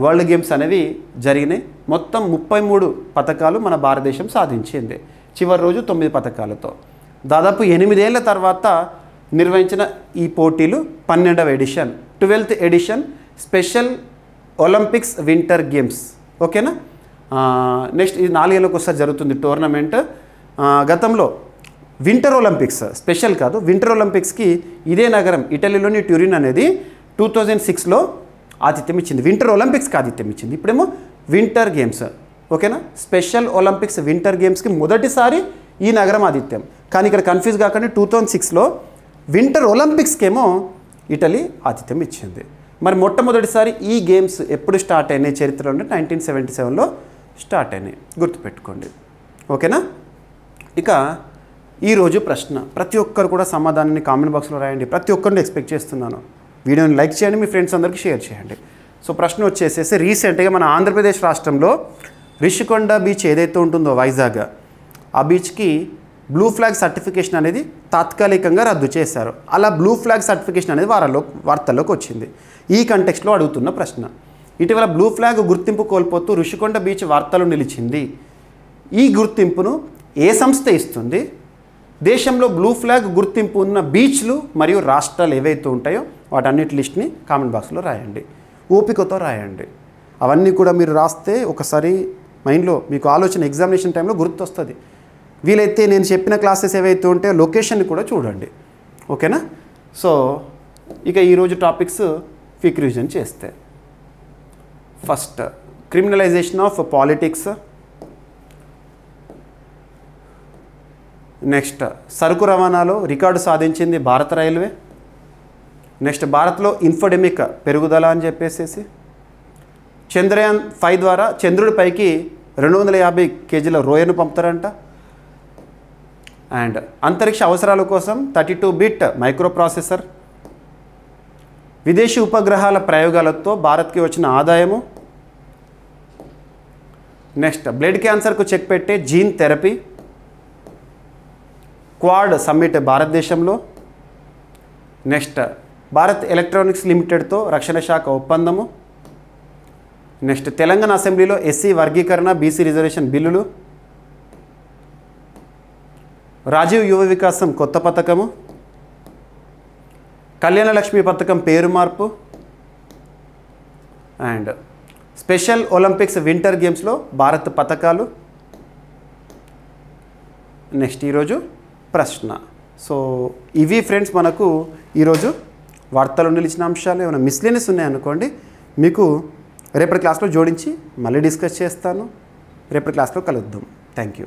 world games అనేవి జరిగినాయి. మొత్తం 33 పథకాలు మన భారతదేశం సాధించింది. చివరి రోజు 9 పథకాలతో. దాదాపు 8 ఏళ్ల తర్వాత నిర్వహించిన ఈ పోటీలు 12వ edition, 12th edition special olympics winter games. ఓకేనా. నెక్స్ట్ ఇది 4 ఏళ్ళకు ఒకసారి జరుగుతుంది టోర్నమెంట్. గతంలో వింటర్ ఒలింపిక్స్, స్పెషల్ కాదు, వింటర్ ఒలింపిక్స్కి ఇదే నగరం ఇటలీలోని ట్యూరిన్ అనేది 2006లో ఆతిథ్యం ఇచ్చింది. వింటర్ ఒలింపిక్స్కి ఆతిథ్యం ఇచ్చింది. ఇప్పుడేమో వింటర్ గేమ్స్. ఓకేనా. స్పెషల్ ఒలింపిక్స్ వింటర్ గేమ్స్కి మొదటిసారి ఈ నగరం ఆతిథ్యం. కానీ ఇక్కడ కన్ఫ్యూజ్ కాకుండా 2006లో వింటర్ ఒలింపిక్స్కేమో ఇటలీ ఆతిథ్యం ఇచ్చింది. మరి మొట్టమొదటిసారి ఈ గేమ్స్ ఎప్పుడు స్టార్ట్ అయినాయి చరిత్రలో అంటే 1977లో స్టార్ట్ అయినాయి. గుర్తుపెట్టుకోండి. ఓకేనా. ఇక ఈరోజు ప్రశ్న, ప్రతి ఒక్కరు కూడా సమాధానాన్ని కామెంట్ బాక్స్లో రాయండి. ప్రతి ఒక్కరిని ఎక్స్పెక్ట్ చేస్తున్నాను. వీడియోని లైక్ చేయండి, మీ ఫ్రెండ్స్ అందరికీ షేర్ చేయండి. సో ప్రశ్న వచ్చేసేసి, రీసెంట్గా మన ఆంధ్రప్రదేశ్ రాష్ట్రంలో రిషికొండ బీచ్ ఏదైతే ఉంటుందో వైజాగ్, ఆ బీచ్కి బ్లూ ఫ్లాగ్ సర్టిఫికేషన్ అనేది తాత్కాలికంగా రద్దు చేశారు. అలా బ్లూ ఫ్లాగ్ సర్టిఫికేషన్ అనేది వార్తల్లోకి వచ్చింది. ఈ కంటెక్స్ట్లో అడుగుతున్న ప్రశ్న, ఇటీవల బ్లూ ఫ్లాగ్ గుర్తింపు కోల్పోతూ రిషికొండ బీచ్ వార్తలు నిలిచింది. ఈ గుర్తింపును ఏ సంస్థ ఇస్తుంది? దేశంలో బ్లూ ఫ్లాగ్ గుర్తింపు ఉన్న బీచ్లు మరియు రాష్ట్రాలు ఏవైతే ఉంటాయో వాటన్నిటి లిస్ట్ని కామెంట్ బాక్స్లో రాయండి. ఓపికతో రాయండి. అవన్నీ కూడా మీరు రాస్తే ఒకసారి మైండ్లో మీకు ఆలోచన ఎగ్జామినేషన్ టైంలో గుర్తొస్తుంది. వీలైతే నేను చెప్పిన క్లాసెస్ ఏవైతే ఉంటాయో లొకేషన్ని కూడా చూడండి. ఓకేనా. సో ఇక ఈరోజు టాపిక్స్ క్విక్ రివిజన్ చేస్తే, first criminalization of politics, next సరుకు రవాణాలో రికార్డు సాధించింది భారత రైల్వే, నెక్స్ట్ భారత్లో ఇన్ఫోడెమిక్ పెరుగుదల అని చెప్పేసి, చంద్రయాన్ 5 ద్వారా చంద్రుడిపైకి 250 kgల రోయను పంపుతారంట, అండ్ అంతరిక్ష అవసరాల కోసం 32-bit మైక్రో ప్రాసెసర్, విదేశీ ఉపగ్రహాల ప్రయోగాలతో భారత్కి వచ్చిన ఆదాయము, నెక్స్ట్ బ్లడ్ క్యాన్సర్కు చెక్ పెట్టే జీన్ థెరపీ, క్వాడ్ సమ్మిట్ భారతదేశంలో, నెక్స్ట్ భారత్ ఎలక్ట్రానిక్స్ లిమిటెడ్తో రక్షణ శాఖ ఒప్పందము, నెక్స్ట్ తెలంగాణ అసెంబ్లీలో ఎస్సీ వర్గీకరణ బీసీ రిజర్వేషన్ బిల్లులు, రాజీవ్ యువ వికాసం కొత్త పథకము, కళ్యాణ లక్ష్మి పథకం పేరు మార్పు, అండ్ స్పెషల్ ఒలింపిక్స్ వింటర్ గేమ్స్లో భారత్ పథకాలు. నెక్స్ట్ ఈరోజు ప్రశ్న. సో ఇవి ఫ్రెండ్స్ మనకు ఈరోజు వార్తల్లో నిలిచిన అంశాలు ఏమైనా మిస్లేనియస్ ఉన్నాయనుకోండి, మీకు రేపటి క్లాస్లో జోడించి మళ్ళీ డిస్కస్ చేస్తాను. రేపటి క్లాస్లో కలుద్దాం. Thank you.